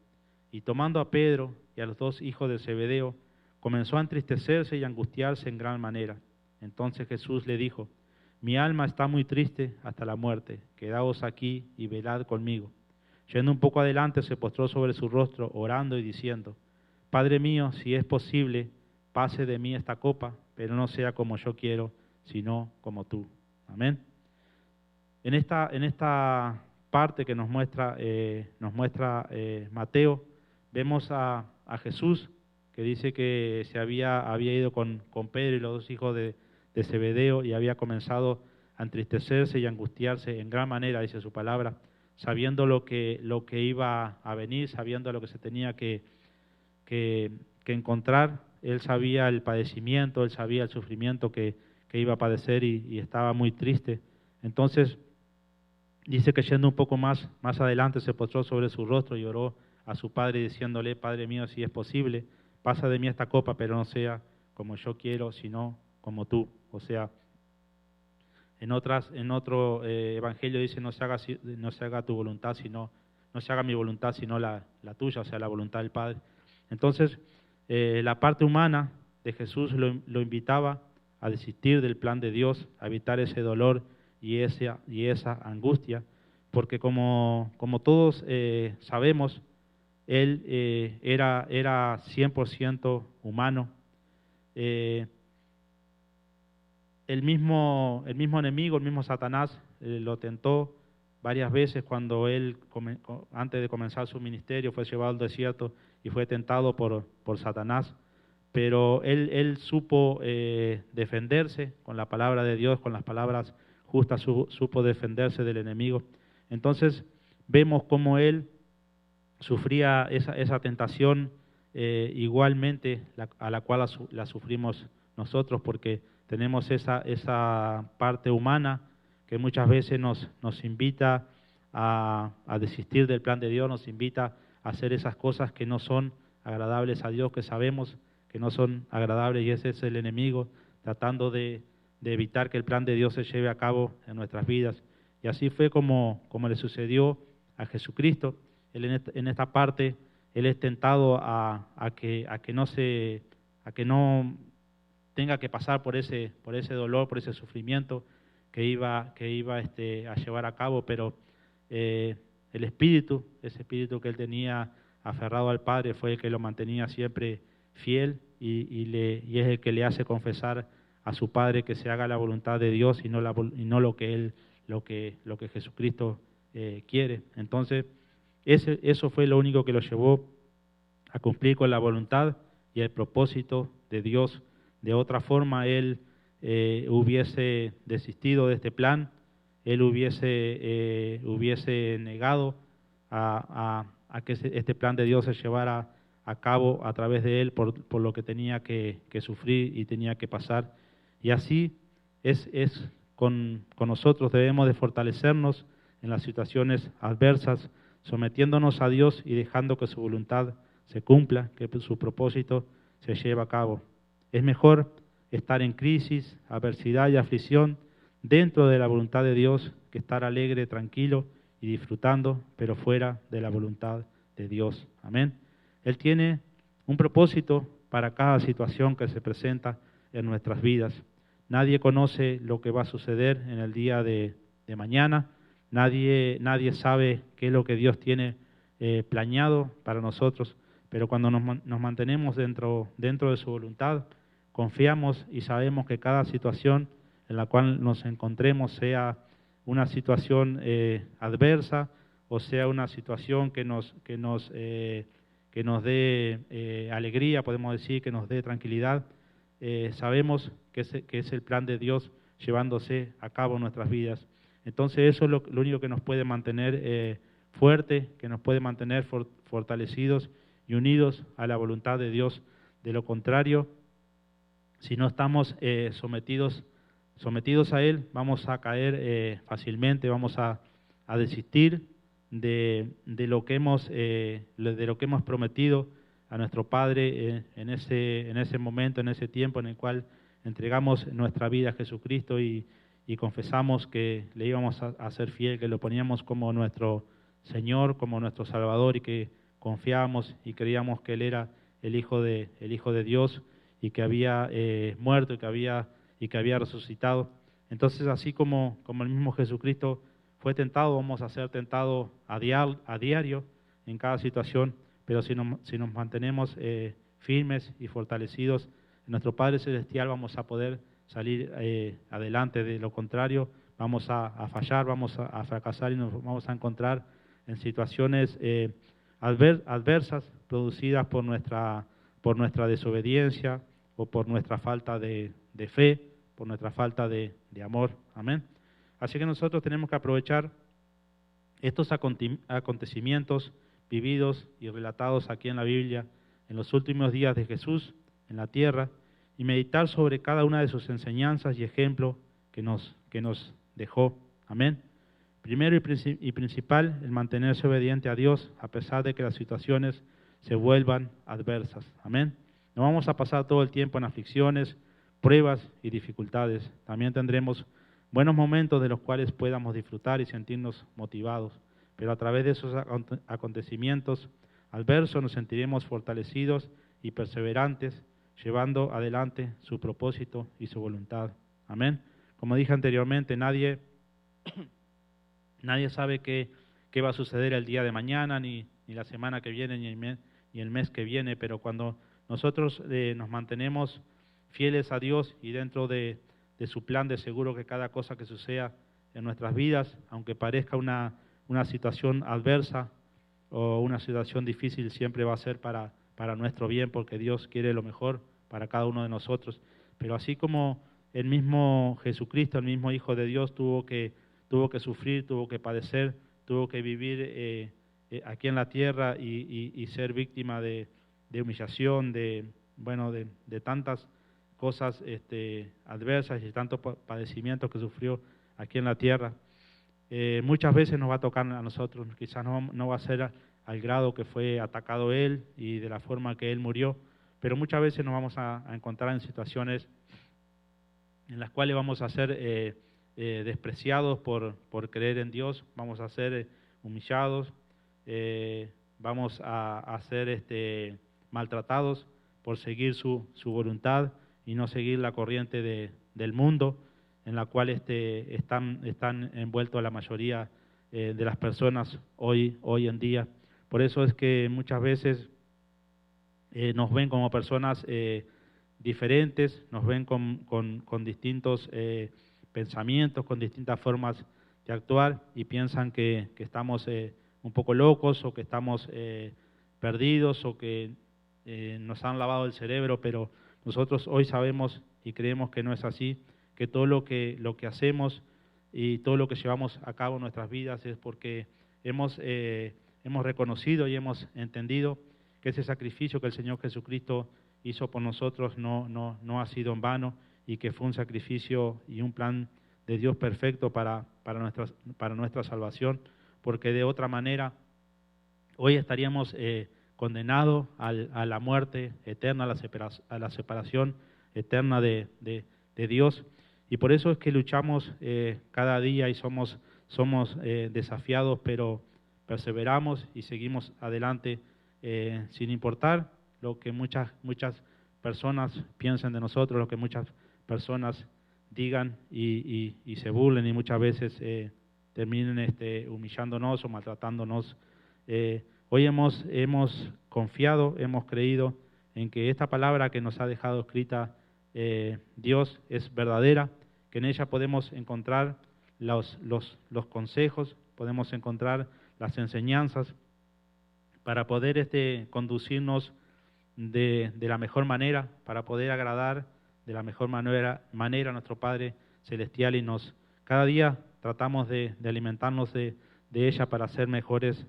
Y tomando a Pedro y a los dos hijos de Zebedeo, comenzó a entristecerse y a angustiarse en gran manera. Entonces Jesús le dijo: mi alma está muy triste hasta la muerte, quedaos aquí y velad conmigo. Yendo un poco adelante, se postró sobre su rostro, orando y diciendo: Padre mío, si es posible, pase de mí esta copa, pero no sea como yo quiero, sino como tú. Amén. En esta parte que nos muestra Mateo, vemos a Jesús, que dice que se había ido con Pedro y los dos hijos de Zebedeo y había comenzado a entristecerse y a angustiarse en gran manera, dice su palabra, sabiendo lo que iba a venir, sabiendo lo que se tenía que encontrar. Él sabía el padecimiento, él sabía el sufrimiento que iba a padecer y estaba muy triste. Entonces, dice que yendo un poco más adelante se postró sobre su rostro y oró a su Padre diciéndole: Padre mío, si es posible, pasa de mí esta copa, pero no sea como yo quiero, sino como tú. O sea, en otro evangelio dice: no se haga tu voluntad, sino, no se haga mi voluntad, sino la tuya, o sea, la voluntad del Padre. Entonces, la parte humana de Jesús lo invitaba a desistir del plan de Dios, a evitar ese dolor y esa angustia, porque como todos sabemos, él era 100% humano. El mismo enemigo, el mismo Satanás, lo tentó varias veces cuando él, antes de comenzar su ministerio, fue llevado al desierto y fue tentado por Satanás. Pero él supo defenderse con la palabra de Dios, con las palabras justas, supo defenderse del enemigo. Entonces vemos cómo él sufría esa tentación igualmente a la cual la sufrimos nosotros, porque tenemos esa parte humana que muchas veces nos invita a desistir del plan de Dios, nos invita a hacer esas cosas que no son agradables a Dios, que sabemos que no son agradables, y ese es el enemigo tratando de evitar que el plan de Dios se lleve a cabo en nuestras vidas. Y así fue como le sucedió a Jesucristo. Él en esta parte, él es tentado a que no tenga que pasar por ese dolor, por ese sufrimiento que iba a llevar a cabo, pero ese espíritu que él tenía aferrado al Padre fue el que lo mantenía siempre fiel y es el que le hace confesar a su Padre que se haga la voluntad de Dios y no lo que Jesucristo quiere. Entonces, eso fue lo único que lo llevó a cumplir con la voluntad y el propósito de Dios. De otra forma, él hubiese desistido de este plan, él hubiese negado a que este plan de Dios se llevara a cabo a través de él por lo que tenía que sufrir y tenía que pasar. Y así es con nosotros. Debemos de fortalecernos en las situaciones adversas, sometiéndonos a Dios y dejando que su voluntad se cumpla, que su propósito se lleve a cabo. Es mejor estar en crisis, adversidad y aflicción dentro de la voluntad de Dios que estar alegre, tranquilo y disfrutando, pero fuera de la voluntad de Dios. Amén. Él tiene un propósito para cada situación que se presenta en nuestras vidas. Nadie conoce lo que va a suceder en el día de mañana. Nadie sabe qué es lo que Dios tiene planeado para nosotros, pero cuando nos mantenemos dentro de su voluntad, confiamos y sabemos que cada situación en la cual nos encontremos, sea una situación adversa o sea una situación que nos dé alegría, podemos decir, que nos dé tranquilidad, sabemos que es el plan de Dios llevándose a cabo en nuestras vidas. Entonces eso es lo único que nos puede mantener fuerte, que nos puede mantener fortalecidos y unidos a la voluntad de Dios. De lo contrario, si no estamos sometidos a Él, vamos a caer fácilmente, vamos a a desistir de lo que hemos prometido a nuestro Padre en ese momento, en ese tiempo en el cual entregamos nuestra vida a Jesucristo y confesamos que le íbamos a ser fiel, que lo poníamos como nuestro Señor, como nuestro Salvador, y que confiábamos y creíamos que Él era el Hijo de Dios, y que había muerto y que había resucitado. Entonces, así como el mismo Jesucristo fue tentado, vamos a ser tentados a diario en cada situación, pero si nos mantenemos firmes y fortalecidos en nuestro Padre Celestial, vamos a poder salir adelante. De lo contrario, vamos a fallar, vamos a fracasar y nos vamos a encontrar en situaciones adversas producidas por nuestra desobediencia o por nuestra falta de fe, por nuestra falta de amor. Amén. Así que nosotros tenemos que aprovechar estos acontecimientos vividos y relatados aquí en la Biblia, en los últimos días de Jesús en la tierra, y meditar sobre cada una de sus enseñanzas y ejemplos que nos dejó. Amén. Primero y principal, el mantenerse obediente a Dios a pesar de que las situaciones se vuelvan adversas. Amén. No vamos a pasar todo el tiempo en aflicciones, pruebas y dificultades. También tendremos buenos momentos de los cuales podamos disfrutar y sentirnos motivados, pero a través de esos acontecimientos adversos nos sentiremos fortalecidos y perseverantes, llevando adelante su propósito y su voluntad. Amén. Como dije anteriormente, nadie sabe qué va a suceder el día de mañana, ni la semana que viene, ni el mes que viene, pero cuando nosotros nos mantenemos fieles a Dios y dentro de su plan, de seguro que cada cosa que suceda en nuestras vidas, aunque parezca una situación adversa o una situación difícil, siempre va a ser para nuestro bien, porque Dios quiere lo mejor para cada uno de nosotros. Pero así como el mismo Jesucristo, el mismo Hijo de Dios, tuvo que sufrir, tuvo que padecer, tuvo que vivir aquí en la tierra y ser víctima de humillación, de tantas cosas adversas y tantos padecimientos que sufrió aquí en la tierra. Muchas veces nos va a tocar a nosotros, quizás no va a ser al grado que fue atacado Él y de la forma que Él murió, pero muchas veces nos vamos a encontrar en situaciones en las cuales vamos a ser despreciados por creer en Dios, vamos a ser humillados, vamos a ser maltratados por seguir su voluntad y no seguir la corriente del mundo en la cual están envueltos la mayoría de las personas hoy en día. Por eso es que muchas veces nos ven como personas diferentes, nos ven con distintos pensamientos, con distintas formas de actuar, y piensan que estamos un poco locos o que estamos perdidos o que nos han lavado el cerebro, pero nosotros hoy sabemos y creemos que no es así, que todo lo que hacemos y todo lo que llevamos a cabo en nuestras vidas es porque hemos reconocido y hemos entendido que ese sacrificio que el Señor Jesucristo hizo por nosotros no ha sido en vano, y que fue un sacrificio y un plan de Dios perfecto para nuestra salvación, porque de otra manera hoy estaríamos condenados a la muerte eterna, a la separación eterna de Dios. Y por eso es que luchamos cada día y somos desafiados, pero perseveramos y seguimos adelante sin importar lo que muchas personas piensen de nosotros, lo que muchas personas digan y se burlen, y muchas veces terminen humillándonos o maltratándonos. Hoy hemos confiado, hemos creído en que esta palabra que nos ha dejado escrita Dios es verdadera, que en ella podemos encontrar los consejos, podemos encontrar las enseñanzas para poder conducirnos de la mejor manera, para poder agradar de la mejor manera a nuestro Padre Celestial, y cada día tratamos de alimentarnos de ella para ser mejores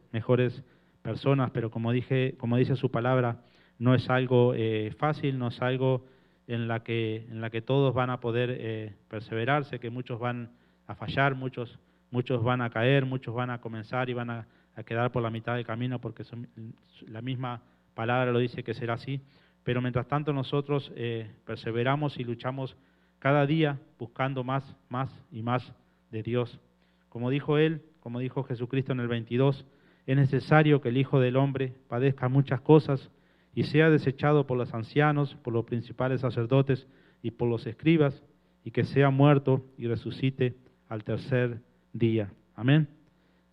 personas, pero como dice su palabra, no es algo fácil, no es algo en la que todos van a poder perseverar. Sé que muchos van a fallar, muchos muchos van a caer, muchos van a comenzar y van a quedar por la mitad del camino, porque la misma palabra lo dice que será así. Pero mientras tanto nosotros perseveramos y luchamos cada día buscando más y más de Dios. Como dijo él, como dijo Jesucristo en el 22, es necesario que el Hijo del Hombre padezca muchas cosas y sea desechado por los ancianos, por los principales sacerdotes y por los escribas, y que sea muerto y resucite al tercer día. Amén.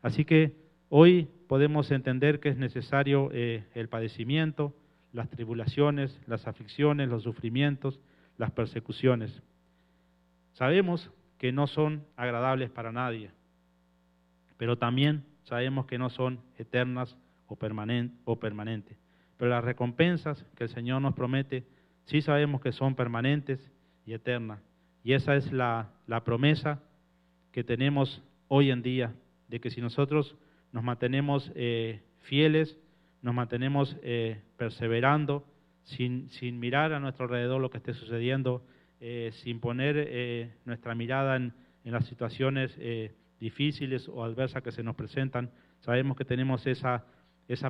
Así que hoy podemos entender que es necesario el padecimiento, las tribulaciones, las aflicciones, los sufrimientos, las persecuciones. Sabemos que no son agradables para nadie, pero también sabemos que no son eternas o permanentes. Pero las recompensas que el Señor nos promete, sí sabemos que son permanentes y eternas. Y esa es la promesa que tenemos hoy en día, de que si nosotros nos mantenemos fieles, nos mantenemos perseverando, sin mirar a nuestro alrededor lo que esté sucediendo, sin poner nuestra mirada en las situaciones difíciles o adversas que se nos presentan, sabemos que tenemos esa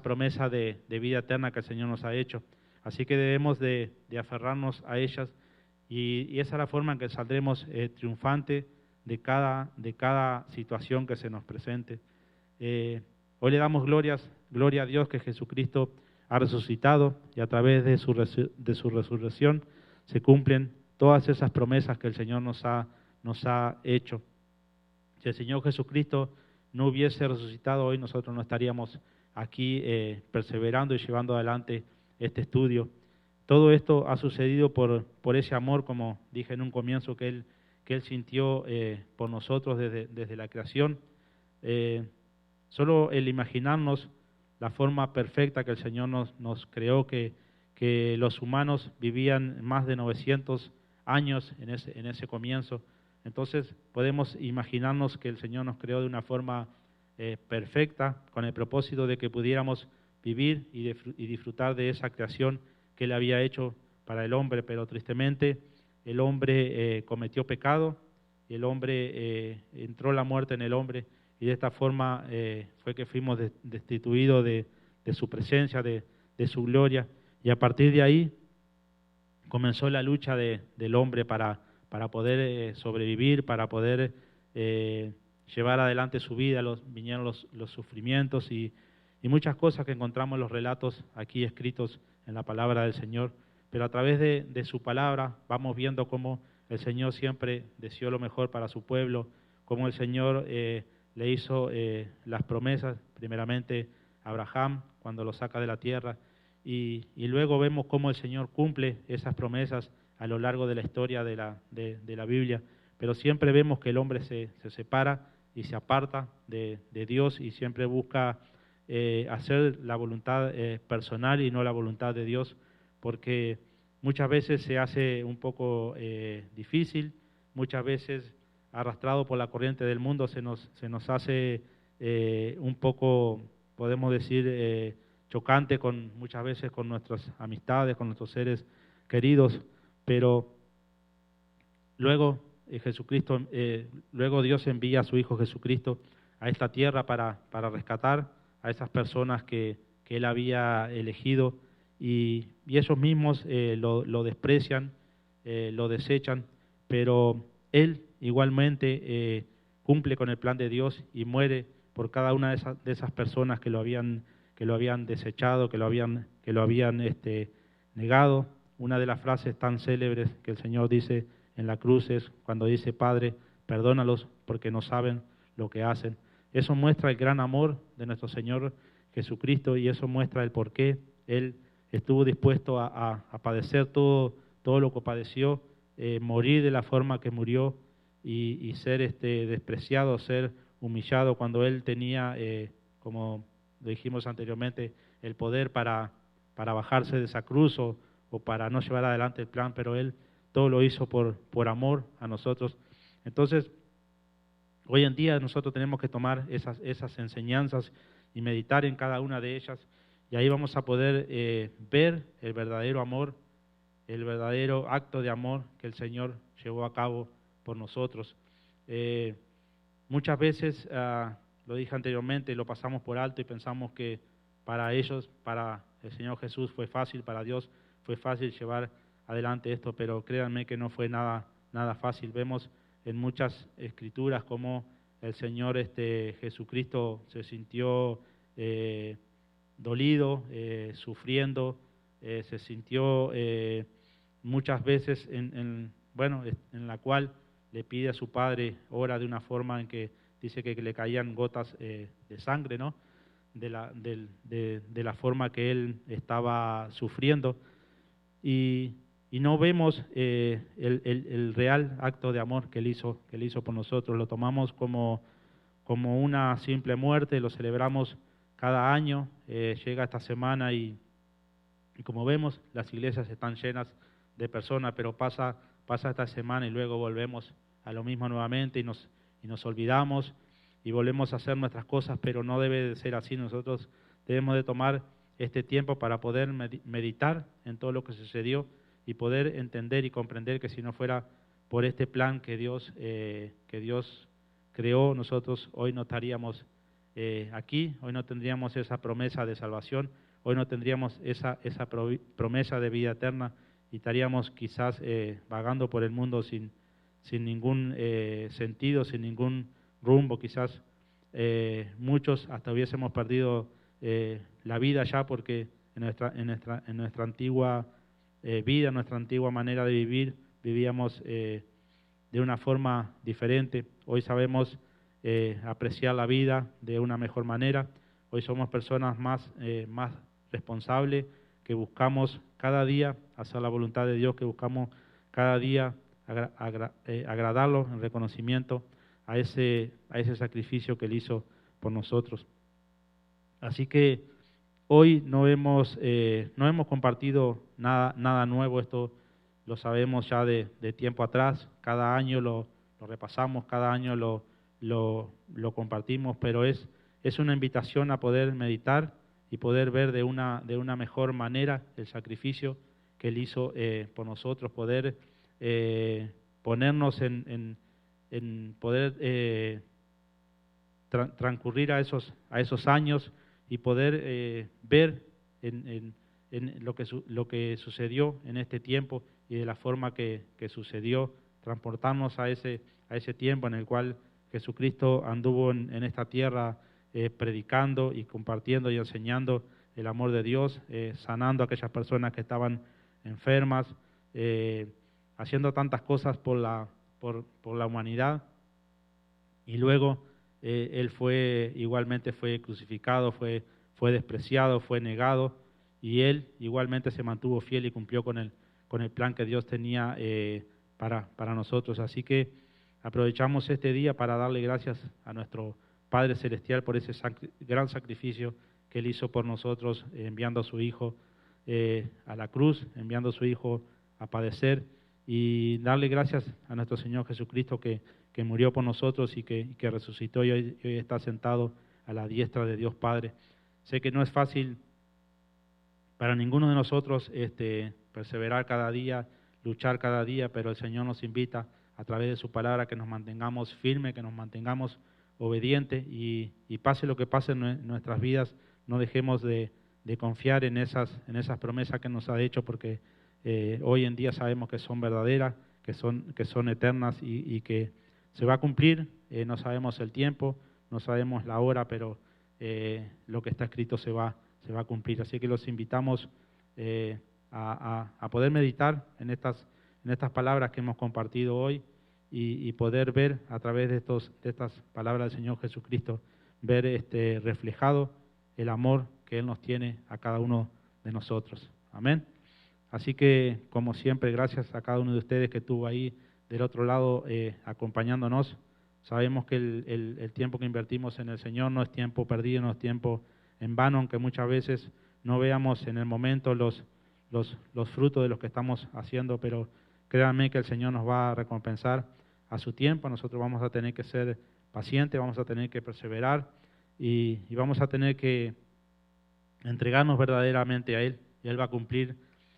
promesa de vida eterna que el Señor nos ha hecho. Así que debemos de aferrarnos a ellas y esa es la forma en que saldremos triunfante de cada situación que se nos presente. Hoy le damos gloria a Dios que Jesucristo ha resucitado y a través de su resurrección se cumplen todas esas promesas que el Señor nos ha hecho. Si el Señor Jesucristo no hubiese resucitado hoy, nosotros no estaríamos aquí perseverando y llevando adelante este estudio. Todo esto ha sucedido por ese amor, como dije en un comienzo, que Él sintió por nosotros desde la creación. Solo el imaginarnos la forma perfecta que el Señor nos creó, que los humanos vivían más de 900 años en ese comienzo. Entonces podemos imaginarnos que el Señor nos creó de una forma perfecta, con el propósito de que pudiéramos vivir y disfrutar de esa creación que Él había hecho para el hombre, pero tristemente el hombre cometió pecado, y el hombre entró la muerte en el hombre, y de esta forma fue que fuimos destituidos de su presencia, de su gloria, y a partir de ahí comenzó la lucha del hombre para poder sobrevivir, para poder llevar adelante su vida. Vinieron los sufrimientos y muchas cosas que encontramos en los relatos aquí escritos en la palabra del Señor, pero a través de su palabra vamos viendo cómo el Señor siempre deseó lo mejor para su pueblo, cómo el Señor le hizo las promesas, primeramente a Abraham cuando lo saca de la tierra, y luego vemos cómo el Señor cumple esas promesas a lo largo de la historia de la Biblia, pero siempre vemos que el hombre se separa y se aparta de Dios y siempre busca hacer la voluntad personal y no la voluntad de Dios, porque muchas veces se hace un poco difícil, muchas veces arrastrado por la corriente del mundo se nos hace un poco, podemos decir, chocante muchas veces con nuestras amistades, con nuestros seres queridos, pero luego luego Dios envía a su Hijo Jesucristo a esta tierra para rescatar a esas personas que Él había elegido, y ellos mismos lo desprecian, lo desechan, pero Él igualmente cumple con el plan de Dios y muere por cada una de esas personas que lo habían desechado, que lo habían negado. Una de las frases tan célebres que el Señor dice en la cruz es cuando dice: Padre, perdónalos porque no saben lo que hacen. Eso muestra el gran amor de nuestro Señor Jesucristo, y eso muestra el por qué Él estuvo dispuesto a padecer todo lo que padeció, morir de la forma que murió y ser despreciado, ser humillado, cuando Él tenía, como lo dijimos anteriormente, el poder para bajarse de esa cruz o para no llevar adelante el plan, pero Él todo lo hizo por amor a nosotros. Entonces, hoy en día nosotros tenemos que tomar esas enseñanzas y meditar en cada una de ellas, y ahí vamos a poder ver el verdadero amor, el verdadero acto de amor que el Señor llevó a cabo por nosotros. muchas veces, lo dije anteriormente, lo pasamos por alto y pensamos que para ellos, para el Señor Jesús fue fácil, para Dios fue fácil llevar adelante esto, pero créanme que no fue nada fácil. Vemos en muchas escrituras cómo el Señor Jesucristo se sintió dolido, sufriendo, se sintió muchas veces en la cual le pide a su Padre, ora de una forma en que dice que le caían gotas de sangre, ¿no? De la forma que él estaba sufriendo. Y no vemos el real acto de amor que él hizo por nosotros. Lo tomamos como una simple muerte, lo celebramos cada año, llega esta semana y como vemos, las iglesias están llenas de personas, pero pasa esta semana y luego volvemos a lo mismo nuevamente y nos olvidamos y volvemos a hacer nuestras cosas, pero no debe de ser así. Nosotros debemos de tomar este tiempo para poder meditar en todo lo que sucedió y poder entender y comprender que si no fuera por este plan que Dios creó, nosotros hoy no estaríamos aquí, hoy no tendríamos esa promesa de salvación, hoy no tendríamos esa promesa de vida eterna y estaríamos quizás vagando por el mundo sin ningún sentido, sin ningún rumbo. Quizás muchos hasta hubiésemos perdido la vida ya porque en nuestra antigua vida, nuestra antigua manera de vivir, vivíamos de una forma diferente. Hoy sabemos apreciar la vida de una mejor manera. Hoy somos personas más responsables, que buscamos cada día hacer la voluntad de Dios, que buscamos cada día agradarlo en reconocimiento a ese sacrificio que Él hizo por nosotros. Así que hoy no hemos compartido nada nuevo, esto lo sabemos ya de tiempo atrás, cada año lo repasamos, cada año lo compartimos, pero es una invitación a poder meditar y poder ver de una mejor manera el sacrificio que Él hizo por nosotros, poder ponernos en poder transcurrir a esos años y poder ver en lo que sucedió en este tiempo y de la forma que sucedió, transportarnos a ese tiempo en el cual Jesucristo anduvo en esta tierra predicando y compartiendo y enseñando el amor de Dios, sanando a aquellas personas que estaban enfermas, haciendo tantas cosas por la humanidad. Y luego Él igualmente fue crucificado, fue despreciado, fue negado, y Él igualmente se mantuvo fiel y cumplió con el plan que Dios tenía para nosotros. Así que aprovechamos este día para darle gracias a nuestro Padre Celestial por ese gran sacrificio que Él hizo por nosotros, enviando a su Hijo a la cruz, enviando a su Hijo a padecer, y darle gracias a nuestro Señor Jesucristo que murió por nosotros y que resucitó y hoy está sentado a la diestra de Dios Padre. Sé que no es fácil para ninguno de nosotros perseverar cada día, luchar cada día, pero el Señor nos invita a través de su palabra que nos mantengamos firmes, que nos mantengamos obedientes y pase lo que pase en nuestras vidas, no dejemos de confiar en esas promesas que nos ha hecho, porque hoy en día sabemos que son verdaderas, que son eternas y que se va a cumplir. No sabemos el tiempo, no sabemos la hora, pero lo que está escrito se va a cumplir. Así que los invitamos a poder meditar en estas palabras que hemos compartido hoy y poder ver a través de estas palabras del Señor Jesucristo, ver reflejado el amor que Él nos tiene a cada uno de nosotros. Amén. Así que, como siempre, gracias a cada uno de ustedes que estuvo ahí del otro lado acompañándonos. Sabemos que el tiempo que invertimos en el Señor no es tiempo perdido, no es tiempo en vano, aunque muchas veces no veamos en el momento los frutos de lo que estamos haciendo, pero créanme que el Señor nos va a recompensar a su tiempo. Nosotros vamos a tener que ser pacientes, vamos a tener que perseverar y vamos a tener que entregarnos verdaderamente a Él, y Él va a cumplir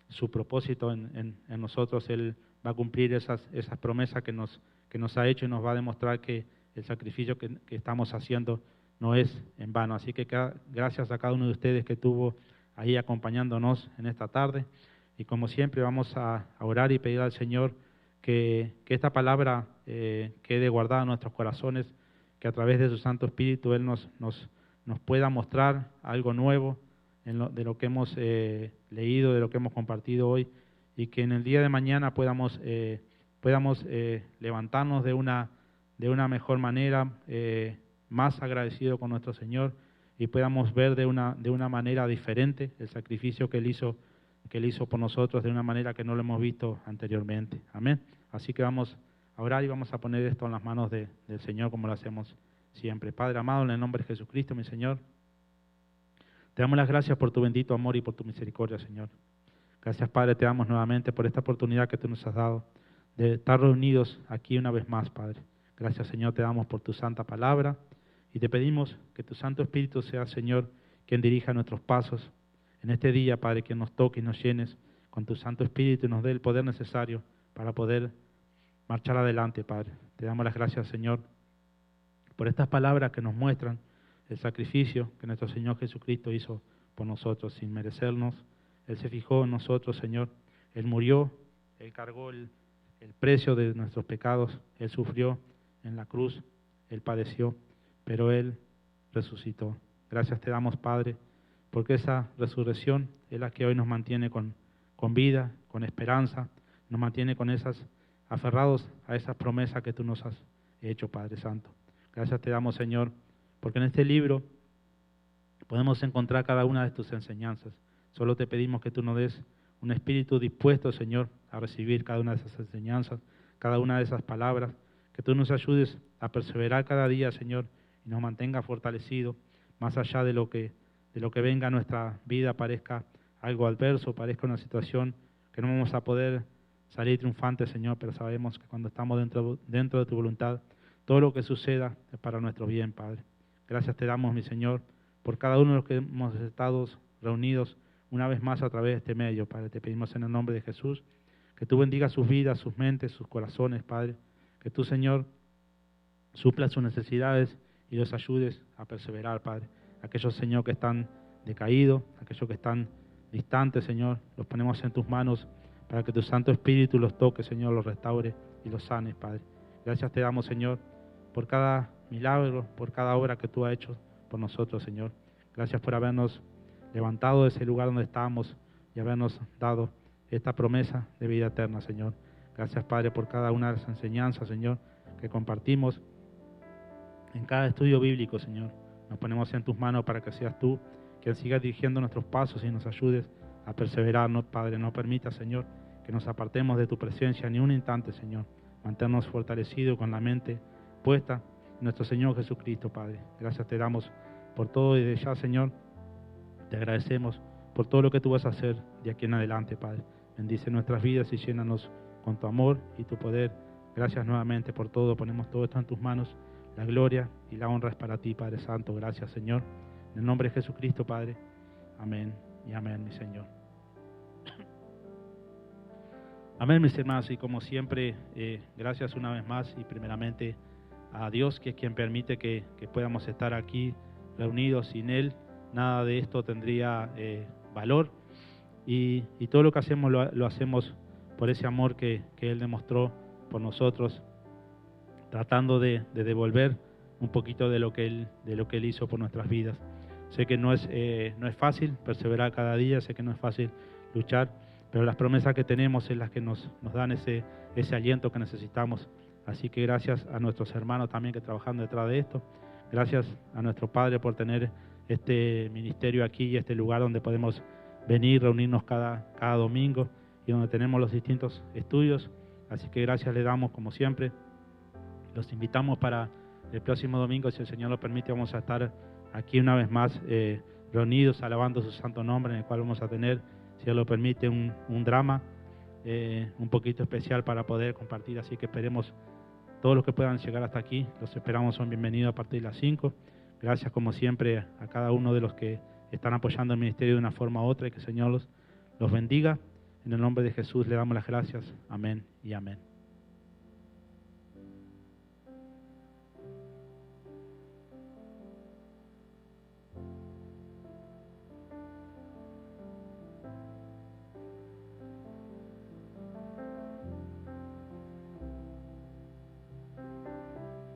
su propósito en nosotros. Él va a cumplir esas promesas que nos ha hecho y nos va a demostrar que el sacrificio que estamos haciendo no es en vano. Así que gracias a cada uno de ustedes que estuvo ahí acompañándonos en esta tarde. Y como siempre vamos a orar y pedir al Señor que esta palabra quede guardada en nuestros corazones, que a través de su Santo Espíritu Él nos pueda mostrar algo nuevo de lo que hemos leído, de lo que hemos compartido hoy, y que en el día de mañana podamos levantarnos de una mejor manera, más agradecido con nuestro Señor, y podamos ver de una manera diferente el sacrificio que Él hizo por nosotros, de una manera que no lo hemos visto anteriormente. Amén. Así que vamos a orar y vamos a poner esto en las manos del Señor como lo hacemos siempre. Padre amado, en el nombre de Jesucristo, mi Señor, te damos las gracias por tu bendito amor y por tu misericordia, Señor. Gracias, Padre, te damos nuevamente por esta oportunidad que tú nos has dado de estar reunidos aquí una vez más, Padre. Gracias, Señor, te damos por tu santa palabra y te pedimos que tu Santo Espíritu sea, Señor, quien dirija nuestros pasos en este día, Padre, que nos toque y nos llenes con tu Santo Espíritu y nos dé el poder necesario para poder marchar adelante, Padre. Te damos las gracias, Señor, por estas palabras que nos muestran el sacrificio que nuestro Señor Jesucristo hizo por nosotros sin merecernos. Él se fijó en nosotros, Señor. Él murió, Él cargó el precio de nuestros pecados. Él sufrió en la cruz, Él padeció, pero Él resucitó. Gracias te damos, Padre, porque esa resurrección es la que hoy nos mantiene con vida, con esperanza, nos mantiene con aferrados a esas promesas que tú nos has hecho, Padre Santo. Gracias te damos, Señor, porque en este libro podemos encontrar cada una de tus enseñanzas. Solo te pedimos que tú nos des un espíritu dispuesto, Señor, a recibir cada una de esas enseñanzas, cada una de esas palabras, que tú nos ayudes a perseverar cada día, Señor, y nos mantenga fortalecidos, más allá de lo que venga a nuestra vida, parezca algo adverso, parezca una situación que no vamos a poder salir triunfantes, Señor, pero sabemos que cuando estamos dentro de tu voluntad, todo lo que suceda es para nuestro bien, Padre. Gracias te damos, mi Señor, por cada uno de los que hemos estado reunidos una vez más a través de este medio, Padre. Te pedimos en el nombre de Jesús que tú bendigas sus vidas, sus mentes, sus corazones, Padre. Que tú, Señor, suplas sus necesidades y los ayudes a perseverar, Padre. Aquellos, Señor, que están decaídos, aquellos que están distantes, Señor, los ponemos en tus manos para que tu Santo Espíritu los toque, Señor, los restaure y los sane, Padre. Gracias te damos, Señor, por cada milagro, por cada obra que tú has hecho por nosotros, Señor. Gracias por habernos levantado de ese lugar donde estábamos y habernos dado esta promesa de vida eterna, Señor. Gracias, Padre, por cada una de las enseñanzas, Señor, que compartimos en cada estudio bíblico, Señor. Nos ponemos en tus manos para que seas tú quien siga dirigiendo nuestros pasos y nos ayudes a perseverar, ¿no, Padre? No permita, Señor, que nos apartemos de tu presencia ni un instante, Señor. Mantenernos fortalecidos con la mente puesta en nuestro Señor Jesucristo, Padre. Gracias te damos por todo y de ya, Señor, te agradecemos por todo lo que tú vas a hacer de aquí en adelante, Padre. Bendice nuestras vidas y llénanos con tu amor y tu poder. Gracias nuevamente por todo. Ponemos todo esto en tus manos. La gloria y la honra es para ti, Padre Santo. Gracias, Señor. En el nombre de Jesucristo, Padre. Amén y amén, mi Señor. Amén, mis hermanos. Y como siempre, gracias una vez más y primeramente a Dios, que es quien permite que podamos estar aquí reunidos. Sin Él, nada de esto tendría valor. Y todo lo que hacemos lo hacemos por ese amor que Él demostró por nosotros, tratando de devolver un poquito de lo que Él hizo por nuestras vidas. Sé que no es fácil perseverar cada día, sé que no es fácil luchar, pero las promesas que tenemos es las que nos dan ese aliento que necesitamos. Así que gracias a nuestros hermanos también que trabajan detrás de esto. Gracias a nuestro Padre por tener este ministerio aquí y este lugar donde podemos venir, reunirnos cada domingo y donde tenemos los distintos estudios. Así que gracias le damos como siempre. Los invitamos para el próximo domingo, si el Señor lo permite, vamos a estar aquí una vez más reunidos, alabando su santo nombre, en el cual vamos a tener, si Él lo permite, un drama un poquito especial para poder compartir. Así que esperemos todos los que puedan llegar hasta aquí, los esperamos, son bienvenidos a partir de las 5. Gracias como siempre a cada uno de los que están apoyando el ministerio de una forma u otra y que el Señor los bendiga. En el nombre de Jesús le damos las gracias. Amén y amén.